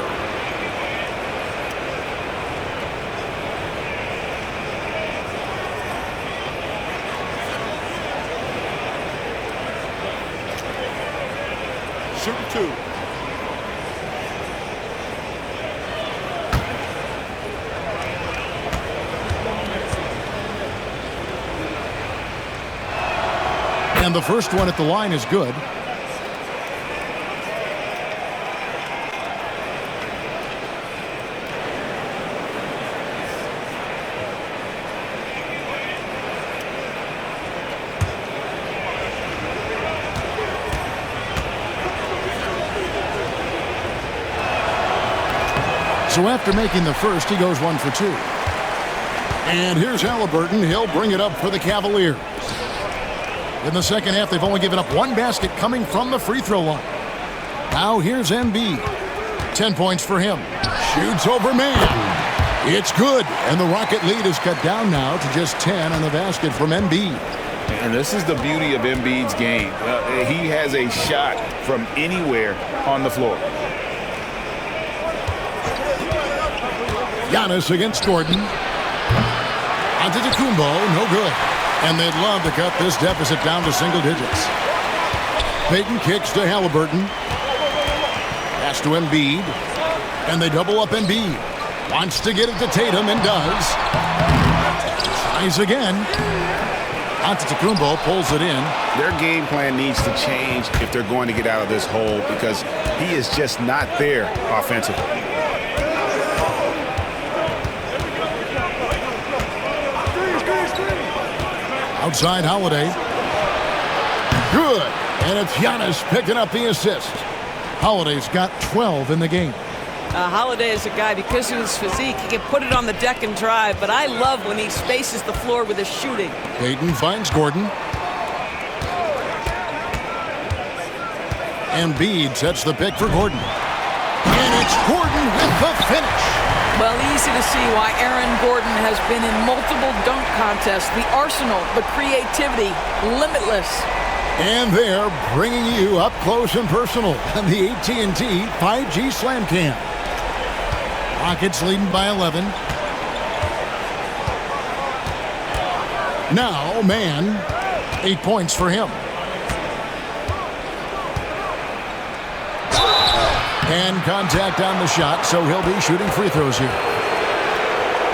Shooting two. And the first one at the line is good. So after making the first, he goes 1 for 2. And here's Halliburton. He'll bring it up for the Cavaliers. In the second half, they've only given up one basket coming from the free throw line. Now here's Embiid. 10 points for him. Shoots over Mann. It's good. And the Rocket lead is cut down now to just 10 on the basket from Embiid. And this is the beauty of Embiid's game. He has a shot from anywhere on the floor. Giannis against Gordon. Antetokounmpo, no good. And they'd love to cut this deficit down to single digits. Payton kicks to Halliburton. Pass to Embiid. And they double up Embiid. Wants to get it to Tatum and does. Tries again. Antetokounmpo pulls it in. Their game plan needs to change if they're going to get out of this hole because he is just not there offensively. Outside Holiday. Good. And it's Giannis picking up the assist. Holiday's got 12 in the game. Holiday is a guy, because of his physique, he can put it on the deck and drive, but I love when he spaces the floor with his shooting. Payton finds Gordon. Embiid sets the pick for Gordon. And it's Gordon with the finish. Well, easy to see why Aaron Gordon has been in multiple dunk contests. The arsenal, the creativity, limitless. And they're bringing you up close and personal on the AT&T 5G Slam Cam. Rockets leading by 11. Now, Mann, 8 points for him. And contact on the shot, so he'll be shooting free throws here.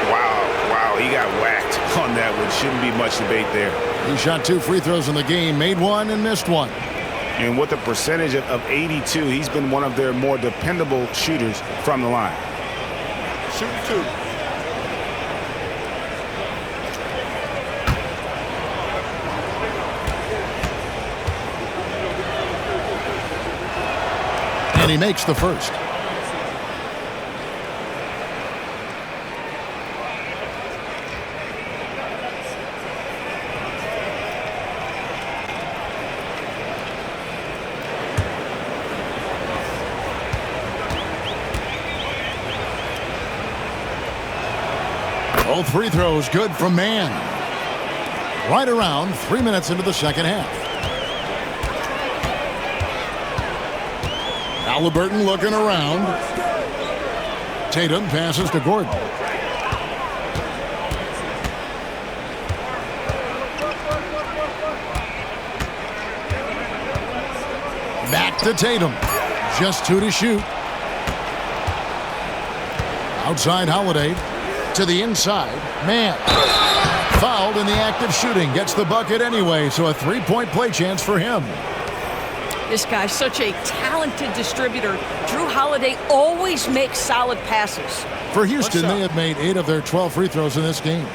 Wow, he got whacked on that one. Shouldn't be much debate there. He shot 2 free throws in the game, made 1 and missed 1. And with a percentage of 82, he's been one of their more dependable shooters from the line. Shooting two. And he makes the first. Both free throws good from Mann. Right around 3 minutes into the second half. Halliburton looking around. Tatum passes to Gordon. Back to Tatum. Just 2 to shoot. Outside Holiday. To the inside. Man. Fouled in the act of shooting. Gets the bucket anyway, so a 3-point play chance for him. This guy's such a talented distributor. Drew Holiday always makes solid passes. For Houston, they have made 8 of their 12 free throws in this game.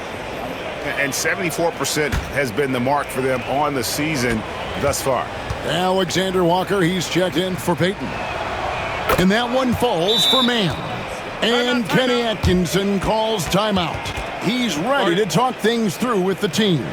And 74% has been the mark for them on the season thus far. Alexander Walker, he's checked in for Peyton. And that one falls for Mann. And Kenny Atkinson calls timeout. He's ready to talk things through with the team.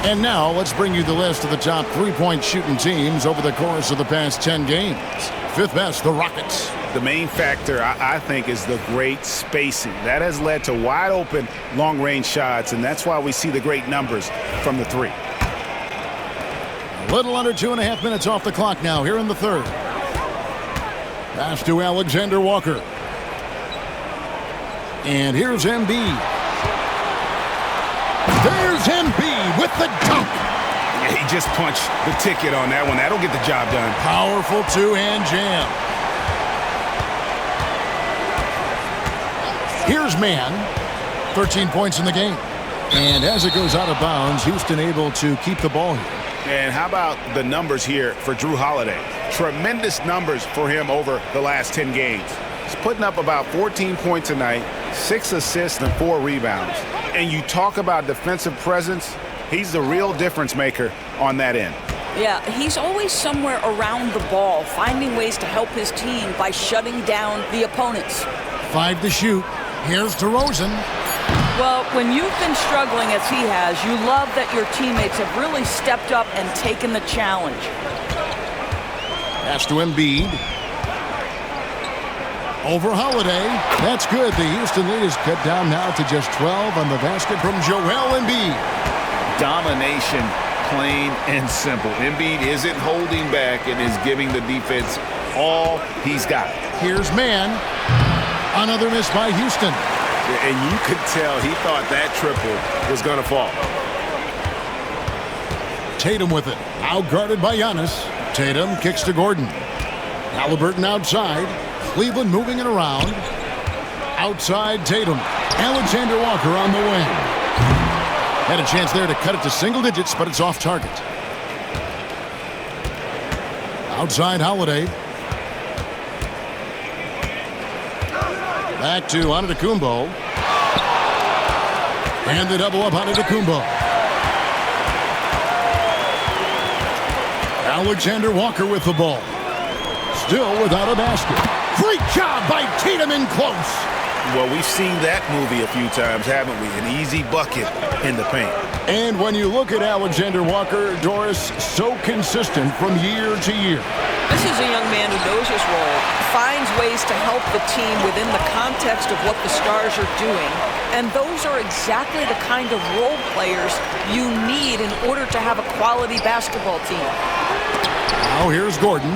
And now let's bring you the list of the top 3-point shooting teams over the course of the past 10 games. 5th best, the Rockets. The main factor, I think, is the great spacing. That has led to wide open long-range shots, and that's why we see the great numbers from the 3. A little under 2.5 minutes off the clock now here in the 3rd. Pass to Alexander Walker. And here's Embiid. There's Embiid with the dunk. Yeah, he just punched the ticket on that one. That'll get the job done. Powerful 2-hand jam. Here's Mann. 13 points in the game. And as it goes out of bounds, Houston able to keep the ball here. And how about the numbers here for Drew Holiday? Tremendous numbers for him over the last 10 games. He's putting up about 14 points a night, 6 assists and 4 rebounds. And you talk about defensive presence, he's the real difference maker on that end. Yeah, he's always somewhere around the ball, finding ways to help his team by shutting down the opponents. 5 to shoot. Here's DeRozan. Well, when you've been struggling as he has, you love that your teammates have really stepped up and taken the challenge. Pass to Embiid. Over Holiday. That's good. The Houston lead is cut down now to just 12 on the basket from Joel Embiid. Domination, plain and simple. Embiid isn't holding back and is giving the defense all he's got. Here's Mann. Another miss by Houston. And you could tell he thought that triple was going to fall. Tatum with it. Outguarded by Giannis. Tatum kicks to Gordon. Halliburton outside. Cleveland moving it around. Outside Tatum. Alexander Walker on the wing. Had a chance there to cut it to single digits, but it's off target. Outside Holiday. Back to Antetokounmpo. And the double up Antetokounmpo. Alexander Walker with the ball. Still without a basket. Great job by Tatum in close. Well, we've seen that movie a few times, haven't we? An easy bucket in the paint. And when you look at Alexander Walker, Doris, so consistent from year to year. This is a young man who knows his role. finds ways to help the team within the context of what the Stars are doing. And those are exactly the kind of role players you need in order to have a quality basketball team. Now here's Gordon.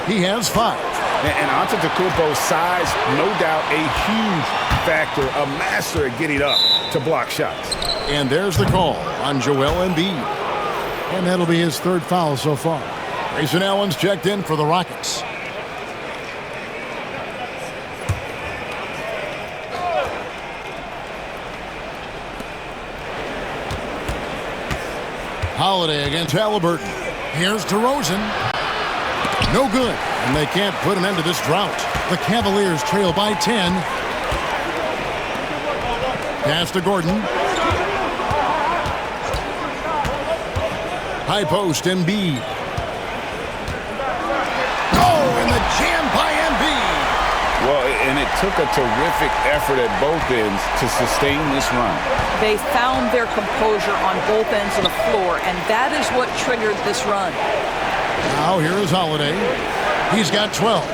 He has 5. And Antetokounmpo's size, no doubt a huge factor, a master at getting up to block shots. And there's the call on Joel Embiid. And that'll be his 3rd foul so far. Grayson Allen's checked in for the Rockets. Holiday against Halliburton. Here's DeRozan. No good. And they can't put an end to this drought. The Cavaliers trail by 10. Pass to Gordon. High post, Embiid. Oh, and the jam by Embiid. Well, and it took a terrific effort at both ends to sustain this run. They found their composure on both ends of the floor, and that is what triggered this run. Now here is Holiday. He's got 12.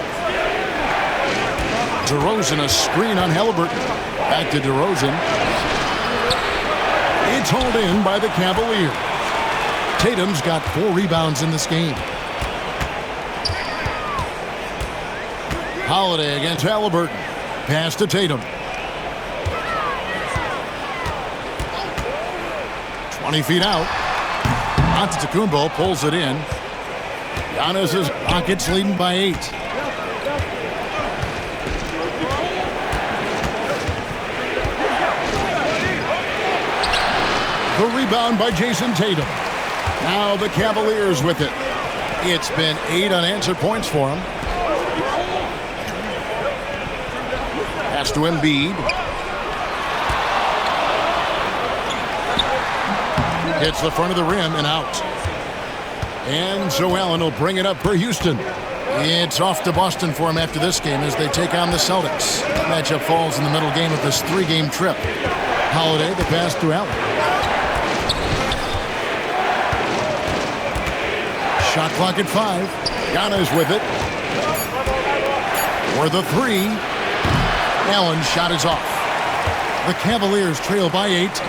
DeRozan, a screen on Halliburton. Back to DeRozan. It's hauled in by the Cavaliers. Tatum's got 4 rebounds in this game. Holiday against Halliburton. Pass to Tatum. 20 feet out. Antetokounmpo pulls it in. Giannis' Rockets leading by 8. The rebound by Jason Tatum. Now the Cavaliers with it. It's been 8 unanswered points for them. Pass to Embiid. Hits the front of the rim and out. And so Allen will bring it up for Houston. It's off to Boston for him after this game as they take on the Celtics. That matchup falls in the middle game of this 3-game trip. Holiday, the pass to Allen. Shot clock at 5. Giannis with it. For the 3. Allen's shot is off. The Cavaliers trail by 8.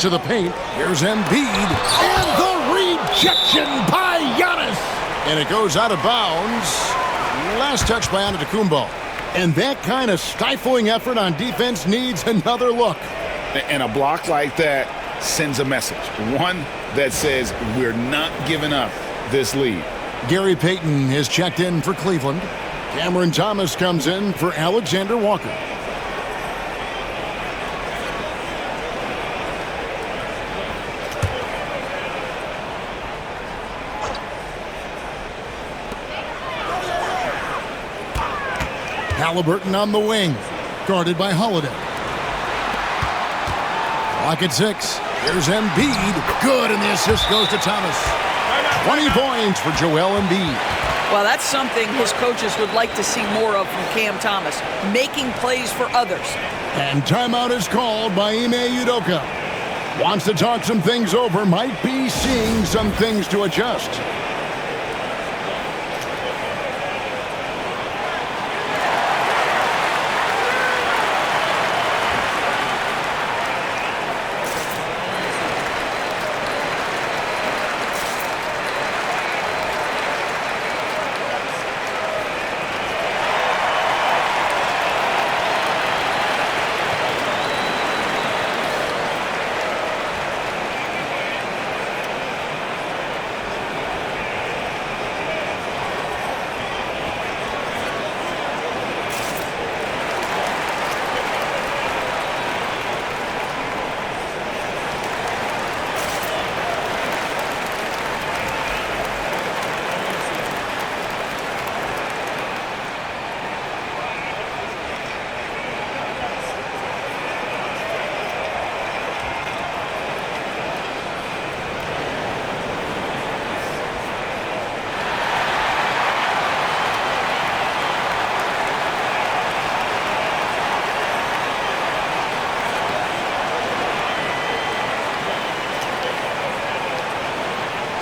To the paint. Here's Embiid. And the rejection by Giannis. And it goes out of bounds. Last touch by Antetokounmpo. And that kind of stifling effort on defense needs another look. And a block like that sends a message. One that says we're not giving up this lead. Gary Payton has checked in for Cleveland. Cameron Thomas comes in for Alexander Walker. Halliburton on the wing, guarded by Holiday. Clock at 6. Here's Embiid. Good, and the assist goes to Thomas. 20 points for Joel Embiid. Well, that's something his coaches would like to see more of from Cam Thomas, making plays for others. And timeout is called by Ime Udoka. Wants to talk some things over, might be seeing some things to adjust.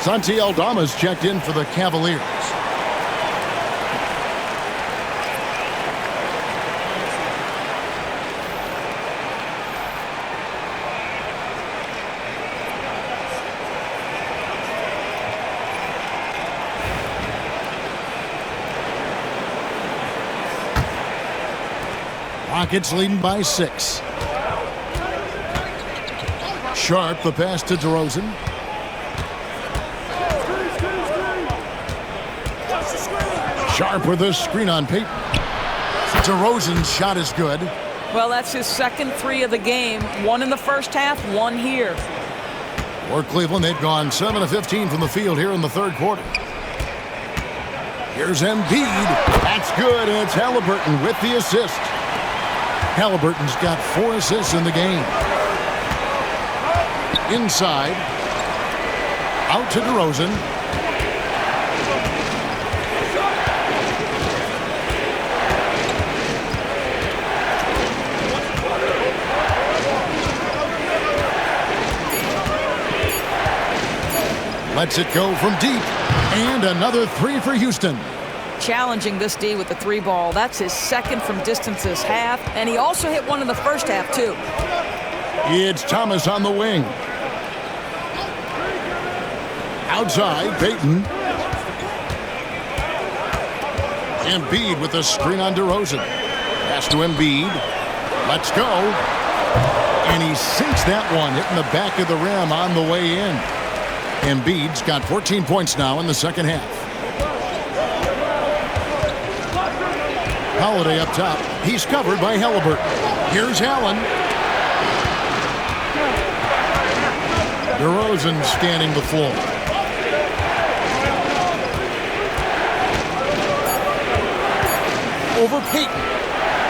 Santi Aldama's checked in for the Cavaliers. Rockets leading by 6. Sharp, the pass to DeRozan. Sharp with a screen on Payton. DeRozan's shot is good. Well, that's his second 3 of the game. 1 in the first half, 1 here. For Cleveland, they've gone 7 of 15 from the field here in the third quarter. Here's Embiid. That's good, and it's Halliburton with the assist. Halliburton's got 4 assists in the game. Inside. Out to DeRozan. Lets it go from deep. And another 3 for Houston. Challenging this D with the 3 ball. That's his second from distance this half. And he also hit 1 in the first half, too. It's Thomas on the wing. Outside, Payton. Embiid with a screen on DeRozan. Pass to Embiid. Let's go. And he sinks that one, hitting the back of the rim on the way in. Embiid's got 14 points now in the second half. Holiday up top. He's covered by Halliburton. Here's Allen. DeRozan scanning the floor. Over Payton.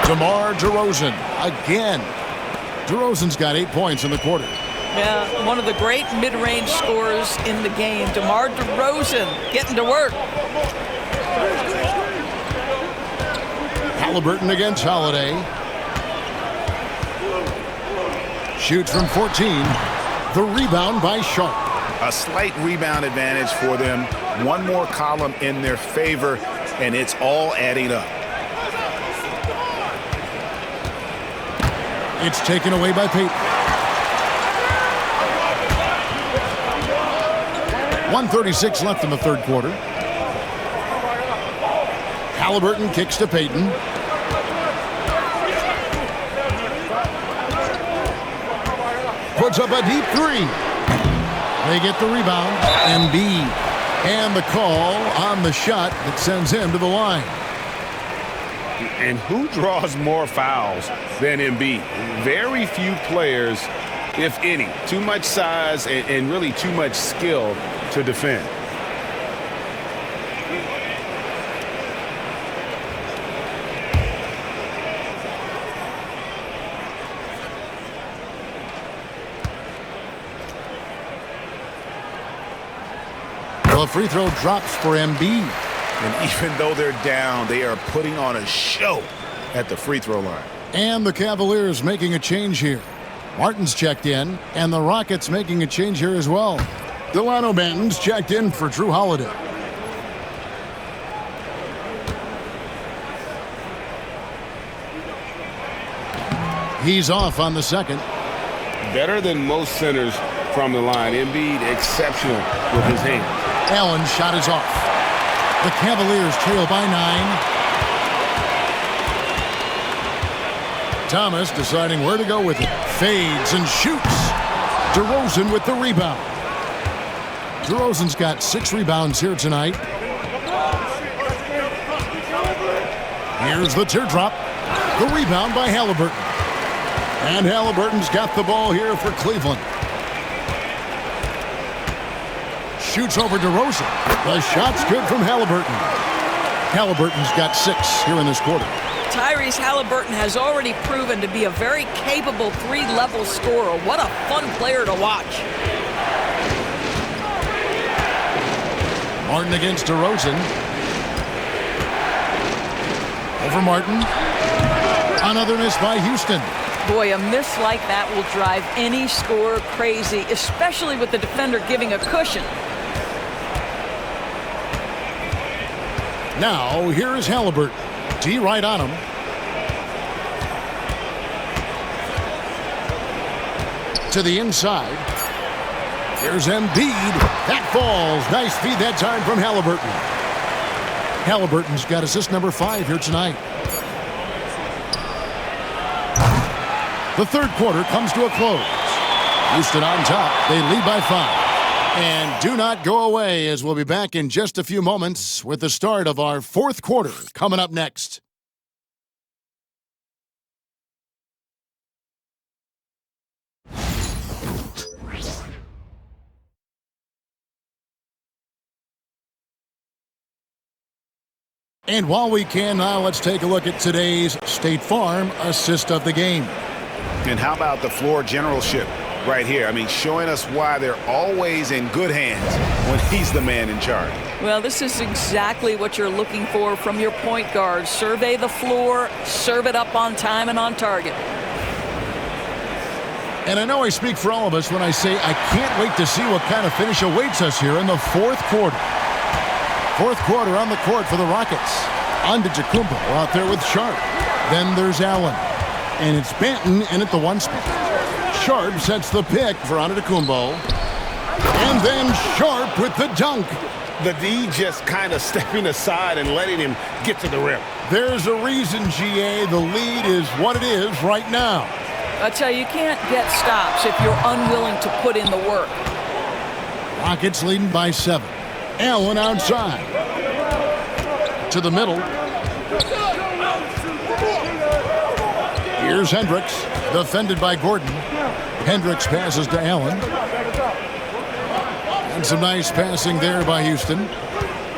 DeMar DeRozan again. DeRozan's got 8 points in the quarter. Yeah, one of the great mid-range scorers in the game. DeMar DeRozan getting to work. Halliburton against Holiday. Shoots from 14. The rebound by Sharp. A slight rebound advantage for them. One more column in their favor, and it's all adding up. It's taken away by Payton. 1:36 left in the third quarter. Halliburton kicks to Payton. Puts up a deep 3. They get the rebound. Embiid. And the call on the shot that sends him to the line. And who draws more fouls than Embiid? Very few players, if any. Too much size and really too much skill to defend. The free throw drops for Embiid. And even though they're down, they are putting on a show at the free throw line. And the Cavaliers making a change here. Martin's checked in, and the Rockets making a change here as well. Delano Banton's checked in for Drew Holiday. He's off on the second. Better than most centers from the line. Embiid exceptional with his hands. Allen's shot is off. The Cavaliers trail by 9. Thomas deciding where to go with it. Fades and shoots. DeRozan with the rebound. DeRozan's got 6 rebounds here tonight. Here's the teardrop. The rebound by Halliburton. And Halliburton's got the ball here for Cleveland. Shoots over DeRozan. The shot's good from Halliburton. Halliburton's got 6 here in this quarter. Tyrese Halliburton has already proven to be a very capable 3-level scorer. What a fun player to watch. Martin against DeRozan. Over Martin. Another miss by Houston. Boy, a miss like that will drive any scorer crazy, especially with the defender giving a cushion. Now, here is Halliburton. D right on him. To the inside. Here's Embiid. That falls. Nice feed that time from Halliburton. Halliburton's got assist number 5 here tonight. The third quarter comes to a close. Houston on top. They lead by 5. And do not go away, as we'll be back in just a few moments with the start of our fourth quarter coming up next. And while we can now, let's take a look at today's State Farm assist of the game. And how about the floor generalship right here? I mean, showing us why they're always in good hands when he's the man in charge. Well, this is exactly what you're looking for from your point guard. Survey the floor, serve it up on time and on target. And I know I speak for all of us when I say I can't wait to see what kind of finish awaits us here in the fourth quarter. Fourth quarter on the court for the Rockets. Antetokounmpo out there with Sharp. Then there's Allen. And it's Banton in at the 1 spot. Sharp sets the pick for Antetokounmpo. And then Sharp with the dunk. The D just kind of stepping aside and letting him get to the rim. There's a reason, GA, the lead is what it is right now. I tell you, you can't get stops if you're unwilling to put in the work. Rockets leading by 7. Allen outside. To the middle. Here's Hendricks, defended by Gordon. Hendricks passes to Allen. And some nice passing there by Houston.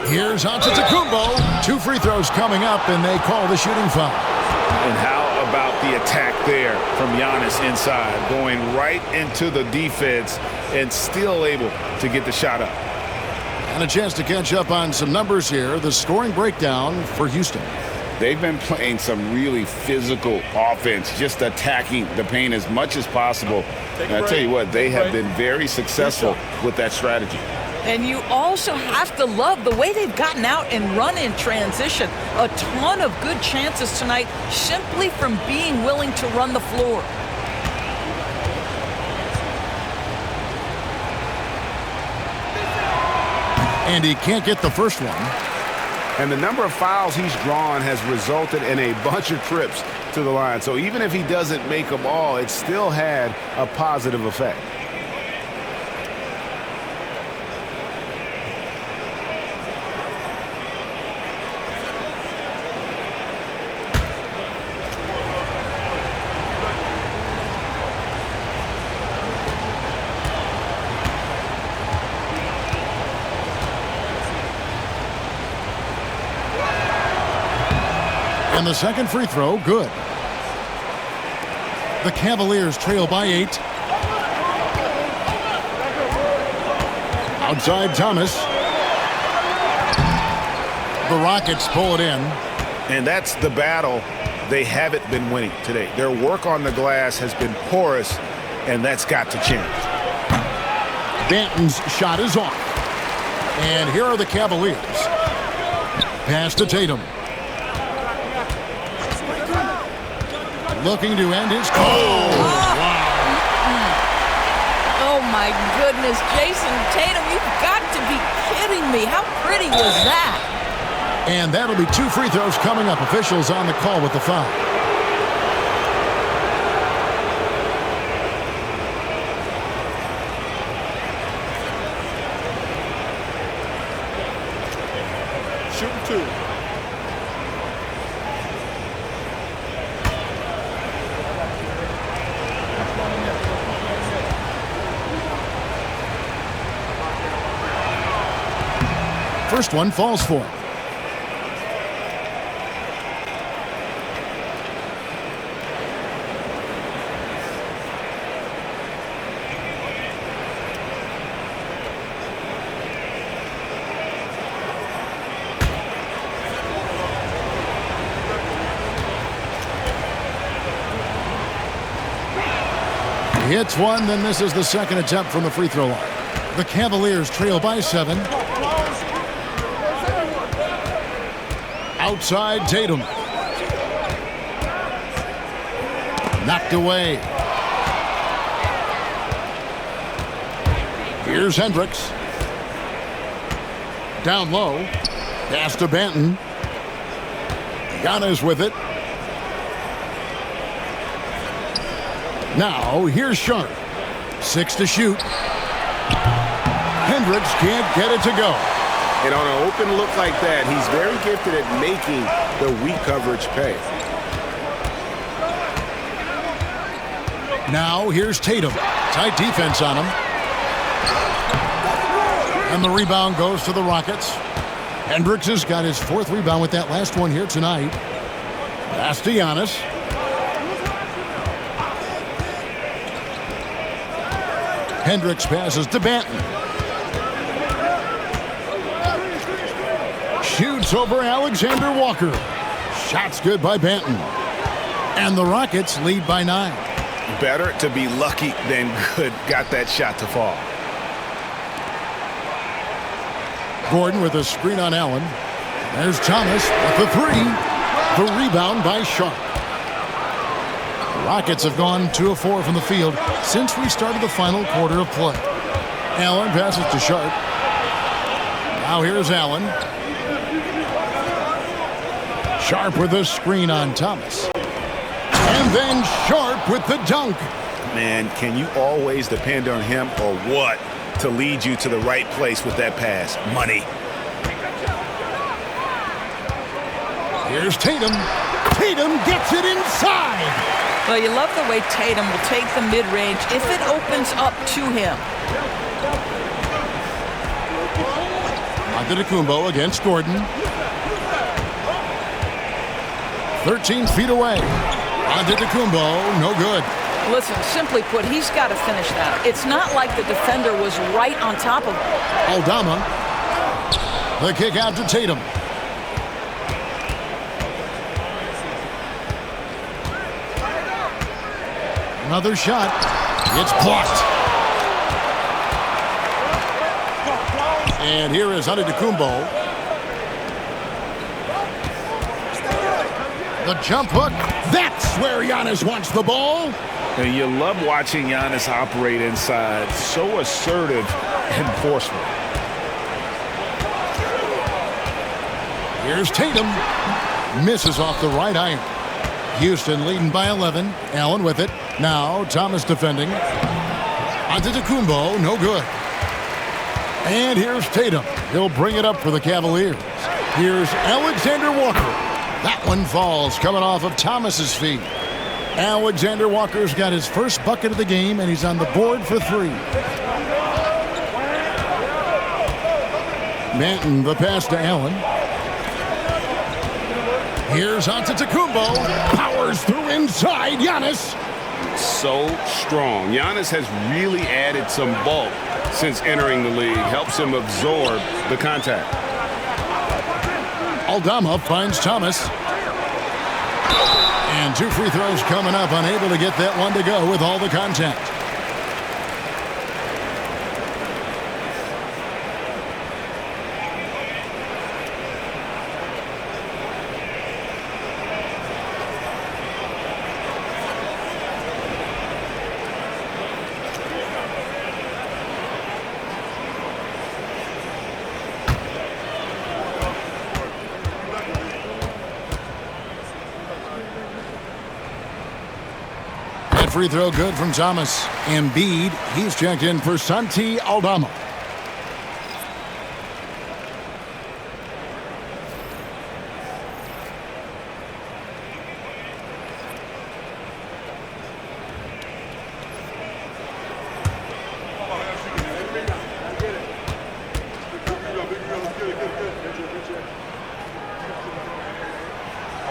Here's Antetokounmpo. 2 free throws coming up, and they call the shooting foul. And how about the attack there from Giannis inside, going right into the defense and still able to get the shot up. And a chance to catch up on some numbers here. The scoring breakdown for Houston. They've been playing some really physical offense, just attacking the paint as much as possible. And I tell you what, they have been very successful with that strategy. And you also have to love the way they've gotten out and run in transition. A ton of good chances tonight simply from being willing to run the floor. And he can't get the first one. And the number of fouls he's drawn has resulted in a bunch of trips to the line. So even if he doesn't make them all, it still had a positive effect. And the second free throw, good. The Cavaliers trail by 8. Outside Thomas. The Rockets pull it in. And that's the battle they haven't been winning today. Their work on the glass has been porous, and that's got to change. Banton's shot is off. And here are the Cavaliers. Pass to Tatum. Looking to end his career. Oh, my goodness. Jason Tatum, you've got to be kidding me. How pretty was that? And that'll be 2 free throws coming up. Officials on the call with the foul. Shooting 2. First one falls for him. He hits one, then misses the second attempt from the free throw line. The Cavaliers trail by 7. Outside Tatum. Knocked away. Here's Hendricks. Down low. Pass to Banton. Giannis with it. Now, here's Sharp. 6 to shoot. Hendricks can't get it to go. And on an open look like that, he's very gifted at making the weak coverage pay. Now, here's Tatum. Tight defense on him. And the rebound goes to the Rockets. Hendricks has got his 4th rebound with that last one here tonight. Pass to Giannis. Hendricks passes to Banton. Shoots over Alexander Walker. Shot's good by Banton. And the Rockets lead by 9. Better to be lucky than good. Got that shot to fall. Gordon with a screen on Allen. There's Thomas with the 3. The rebound by Sharp. The Rockets have gone 2 of 4 from the field since we started the final quarter of play. Allen passes to Sharp. Now here's Allen. Sharp with a screen on Thomas. And then Sharp with the dunk. Man, can you always depend on him or what to lead you to the right place with that pass? Money. Here's Tatum. Tatum gets it inside. Well, you love the way Tatum will take the mid-range if it opens up to him. Antetokounmpo against Gordon. 13 feet away. Antetokounmpo, no good. Listen, simply put, he's got to finish that. It's not like the defender was right on top of him. Aldama. The kick out to Tatum. Another shot. It's blocked. And here is Antetokounmpo. The jump hook. That's where Giannis wants the ball. And you love watching Giannis operate inside. So assertive and forceful. Here's Tatum. Misses off the right iron. Houston leading by 11. Allen with it. Now Thomas defending. Antetokounmpo, no good. And here's Tatum. He'll bring it up for the Cavaliers. Here's Alexander Walker. That one falls coming off of Thomas's feet. Alexander Walker's got his first bucket of the game, and he's on the board for 3. Banton, the pass to Allen. Here's Antetokounmpo. Powers through inside. Giannis. So strong. Giannis has really added some bulk since entering the league. Helps him absorb the contact. Aldama finds Thomas. And 2 free throws coming up. Unable to get that one to go with all the contact. Free throw good from Thomas. Embiid, he's checked in for Santi Aldama.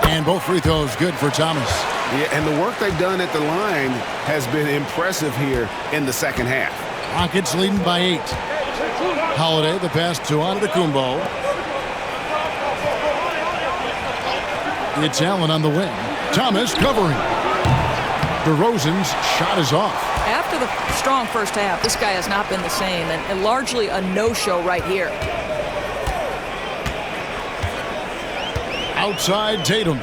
And both free throws good for Thomas. Yeah, and the work they've done at the line has been impressive here in the second half. Rockets leading by 8. Holiday, the pass to Antetokounmpo. It's Allen on the wing. Thomas covering. DeRozan's shot is off. After the strong first half, this guy has not been the same, and largely a no-show right here. Outside Tatum.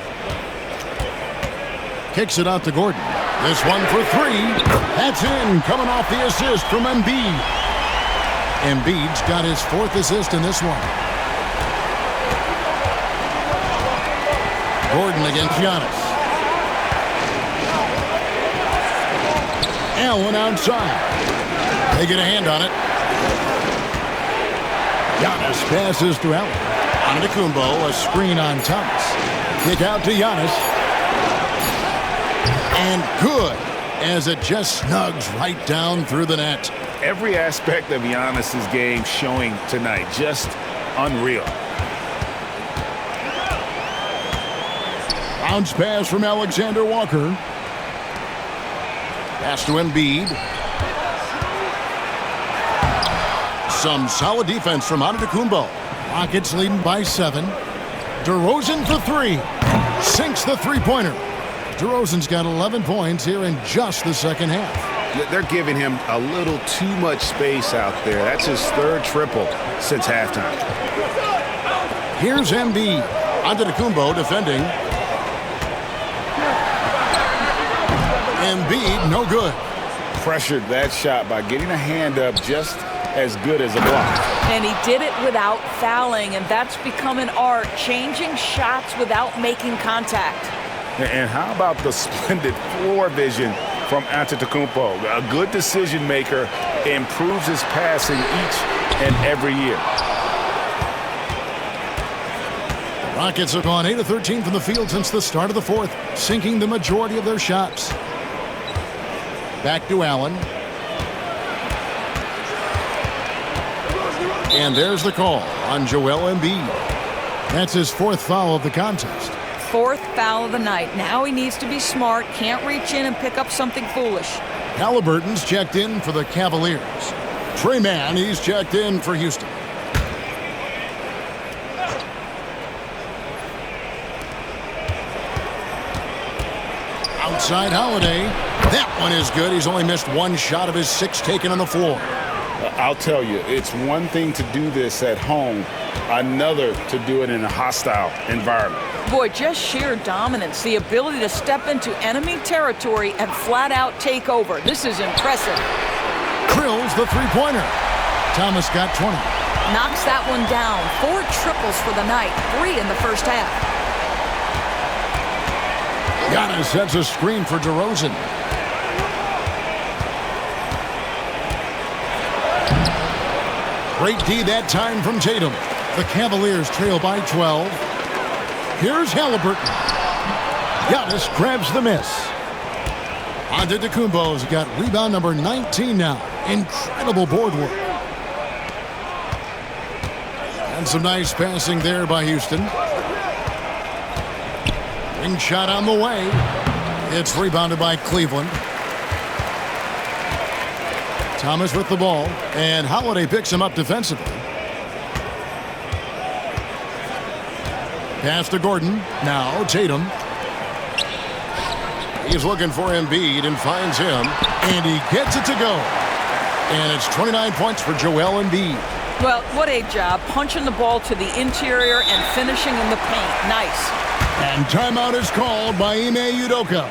Kicks it out to Gordon. This one for 3. That's in. Coming off the assist from Embiid. Embiid's got his 4th assist in this one. Gordon against Giannis. Allen outside. They get a hand on it. Giannis passes to Allen. Antetokounmpo, a screen on Thomas. Kick out to Giannis. And good, as it just snugs right down through the net. Every aspect of Giannis's game showing tonight, just unreal. Bounce pass from Alexander Walker. Pass to Embiid. Some solid defense from Antetokounmpo. Rockets leading by 7. DeRozan for 3. Sinks the three-pointer. DeRozan's got 11 points here in just the second half. They're giving him a little too much space out there. That's his third triple since halftime. Here's Embiid. Antetokounmpo defending. Embiid, no good. Pressured that shot by getting a hand up just as good as a block. And he did it without fouling, and that's become an art, changing shots without making contact. And how about the splendid floor vision from Antetokounmpo? A good decision maker, improves his passing each and every year. The Rockets have gone 8 of 13 from the field since the start of the fourth, sinking the majority of their shots. Back to Allen. And there's the call on Joel Embiid. That's his 4th foul of the contest. 4th foul of the night. Now he needs to be smart, can't reach in and pick up something foolish. Halliburton's checked in for the Cavaliers. Trey Mann, he's checked in for Houston. Outside Holiday. That one is good. He's only missed 1 shot of his 6 taken on the floor. I'll tell you, it's one thing to do this at home, another to do it in a hostile environment. Boy, just sheer dominance, the ability to step into enemy territory and flat out take over. This is impressive. Drills the three-pointer. Thomas got 20. Knocks that one down. 4 triples for the night, 3 in the first half. Giannis sets a screen for DeRozan. Great D that time from Tatum. The Cavaliers trail by 12. Here's Halliburton. Giannis grabs the miss. Antetokounmpo's got rebound number 19 now. Incredible board work. And some nice passing there by Houston. Ring shot on the way. It's rebounded by Cleveland. Thomas with the ball, and Holiday picks him up defensively. Pass to Gordon. Now Tatum. He's looking for Embiid and finds him, and he gets it to go. And it's 29 points for Joel Embiid. Well, what a job, punching the ball to the interior and finishing in the paint. Nice. And timeout is called by Ime Udoka.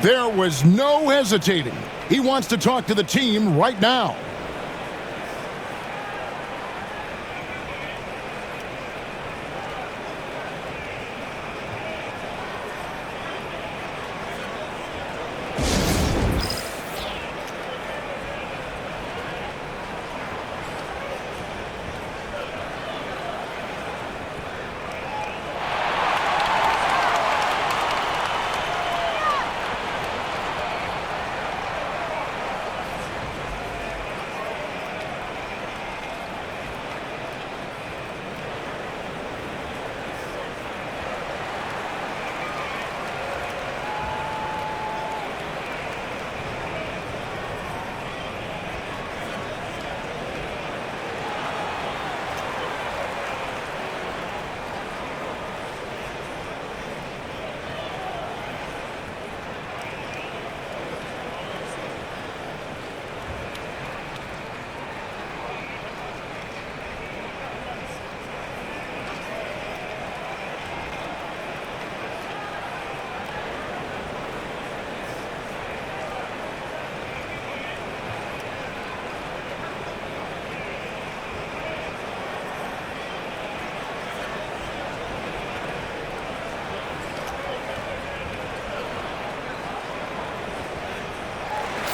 There was no hesitating. He wants to talk to the team right now.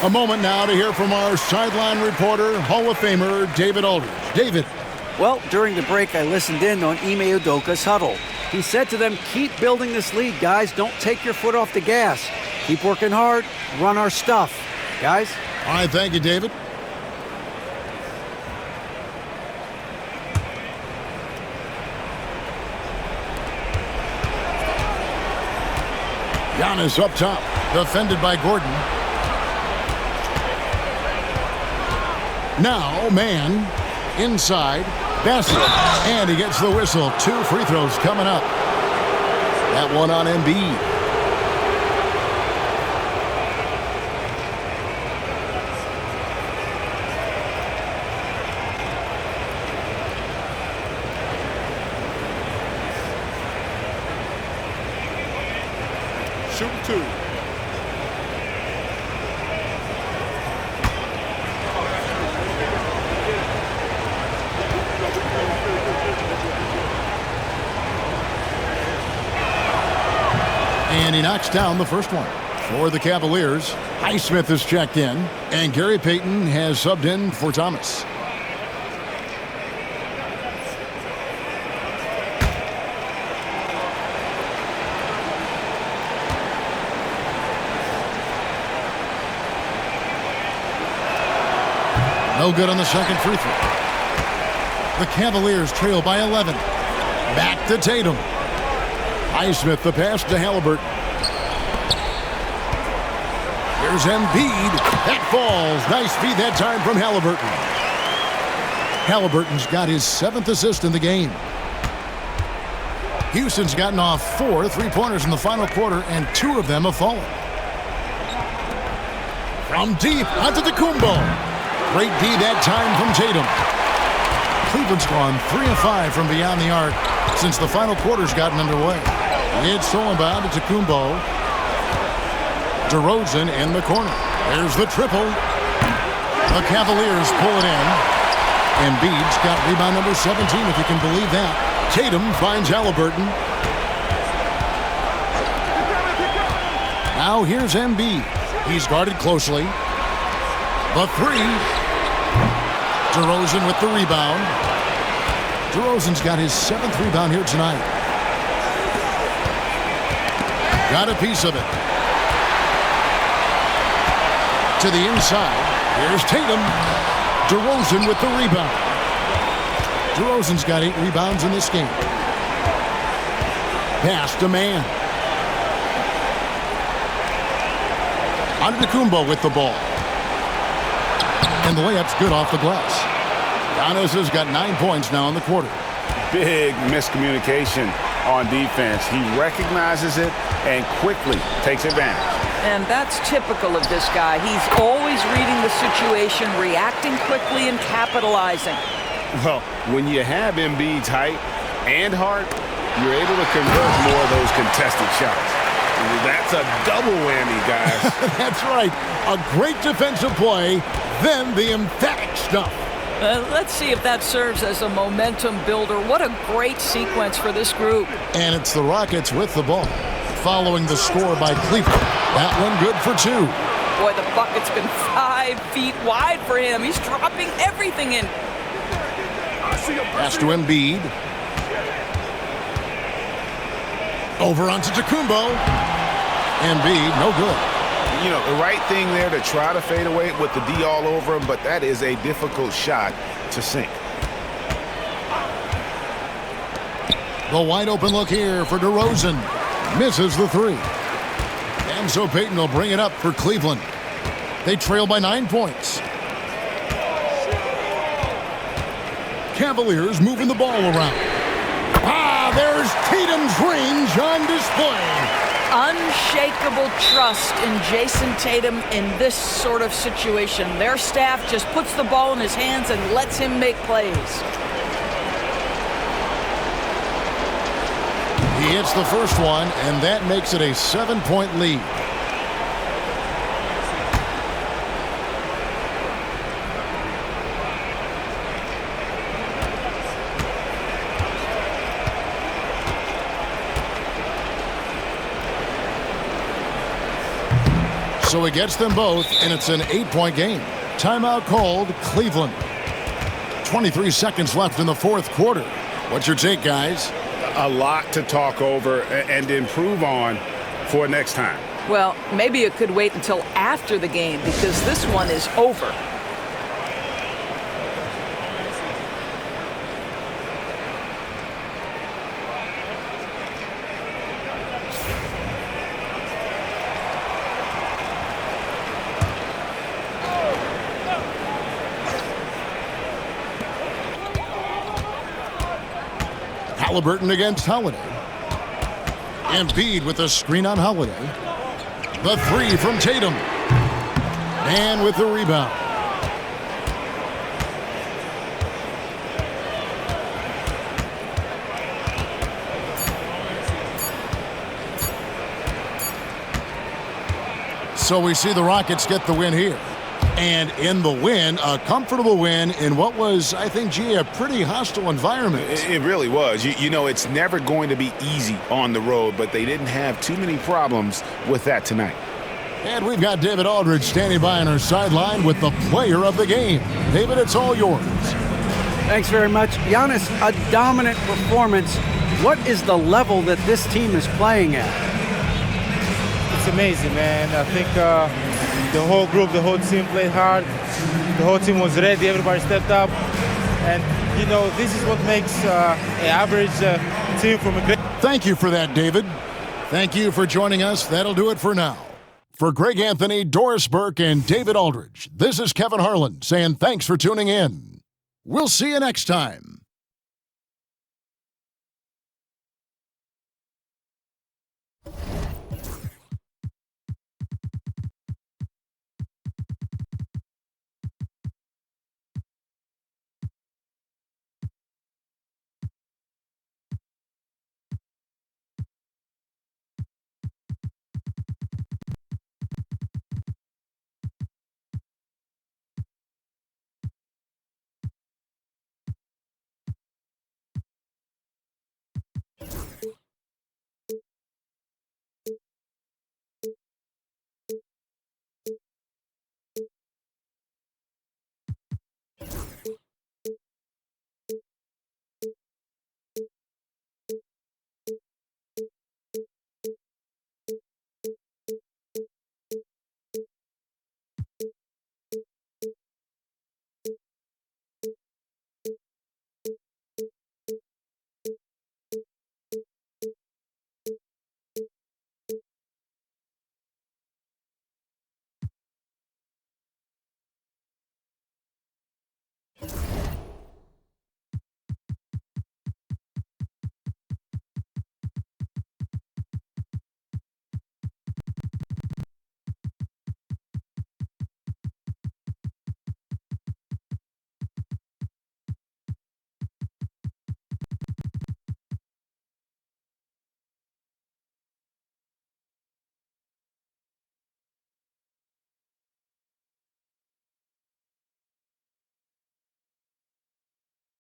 A moment now to hear from our sideline reporter, Hall of Famer David Aldridge. David. Well, during the break, I listened in on Ime Udoka's huddle. He said to them, keep building this lead, guys. Don't take your foot off the gas. Keep working hard. Run our stuff. Guys? All right, thank you, David. Giannis up top, defended by Gordon. Now, man, inside, Bassett, and he gets the whistle. 2 free throws coming up. That one on Embiid. Shoot 2. And he knocks down the first one. For the Cavaliers, Highsmith is checked in, and Gary Payton has subbed in for Thomas. No good on the second free throw. The Cavaliers trail by 11. Back to Tatum. Highsmith, the pass to Halliburton. Here's Embiid. That falls. Nice feed that time from Halliburton. Halliburton's got his 7th assist in the game. Houston's gotten off 4 three-pointers in the final quarter, and 2 of them have fallen. From deep, Antetokounmpo. Great D that time from Tatum. Cleveland's gone 3 of 5 from beyond the arc since the final quarter's gotten underway. It's stolen by Antetokounmpo. DeRozan in the corner. There's the triple. The Cavaliers pull it in. Embiid's got rebound number 17, if you can believe that. Tatum finds Halliburton. Now here's Embiid. He's guarded closely. The 3. DeRozan with the rebound. DeRozan's got his 7th rebound here tonight. Got a piece of it. To the inside. Here's Tatum. DeRozan with the rebound. DeRozan's got 8 rebounds in this game. Pass to man. Antetokounmpo with the ball. And the layup's good off the glass. Giannis has got 9 points now in the quarter. Big miscommunication on defense. He recognizes it and quickly takes advantage. And that's typical of this guy. He's always reading the situation, reacting quickly, and capitalizing. Well, when you have Embiid's height and heart, you're able to convert more of those contested shots. That's a double whammy, guys. That's right. A great defensive play, then the emphatic stuff. Let's see if that serves as a momentum builder. What a great sequence for this group. And it's the Rockets with the ball, following the score by Cleveland. That one good for 2. Boy, the bucket's been 5 feet wide for him. He's dropping everything in. Pass to Embiid. Over onto Antetokounmpo. Embiid, no good. You know, the right thing there to try to fade away with the D all over him, but that is a difficult shot to sink. The wide open look here for DeRozan. Misses the 3. And so Payton will bring it up for Cleveland. They trail by 9 points. Cavaliers moving the ball around. There's Tatum's range on display. Unshakable trust in Jason Tatum in this sort of situation. Their staff just puts the ball in his hands and lets him make plays. He hits the first one, and that makes it a 7-point lead. So he gets them both, and it's an 8-point game. Timeout called, Cleveland. 23 seconds left in the fourth quarter. What's your take, guys? A lot to talk over and improve on for next time. Well, maybe it could wait until after the game because this one is over. Halliburton against Holiday. Embiid with a screen on Holiday. The three from Tatum. And with the rebound. So we see the Rockets get the win here. And in the win, a comfortable win in what was, I think, G, a pretty hostile environment. It really was. You know, it's never going to be easy on the road, but they didn't have too many problems with that tonight. And we've got David Aldridge standing by on our sideline with the player of the game. David, it's all yours. Thanks very much. Giannis, a dominant performance. What is the level that this team is playing at? It's amazing, man. I think the whole group, the whole team played hard. The whole team was ready. Everybody stepped up. And, you know, this is what makes an average team from a great... Thank you for that, David. Thank you for joining us. That'll do it for now. For Greg Anthony, Doris Burke, and David Aldridge, this is Kevin Harlan saying thanks for tuning in. We'll see you next time.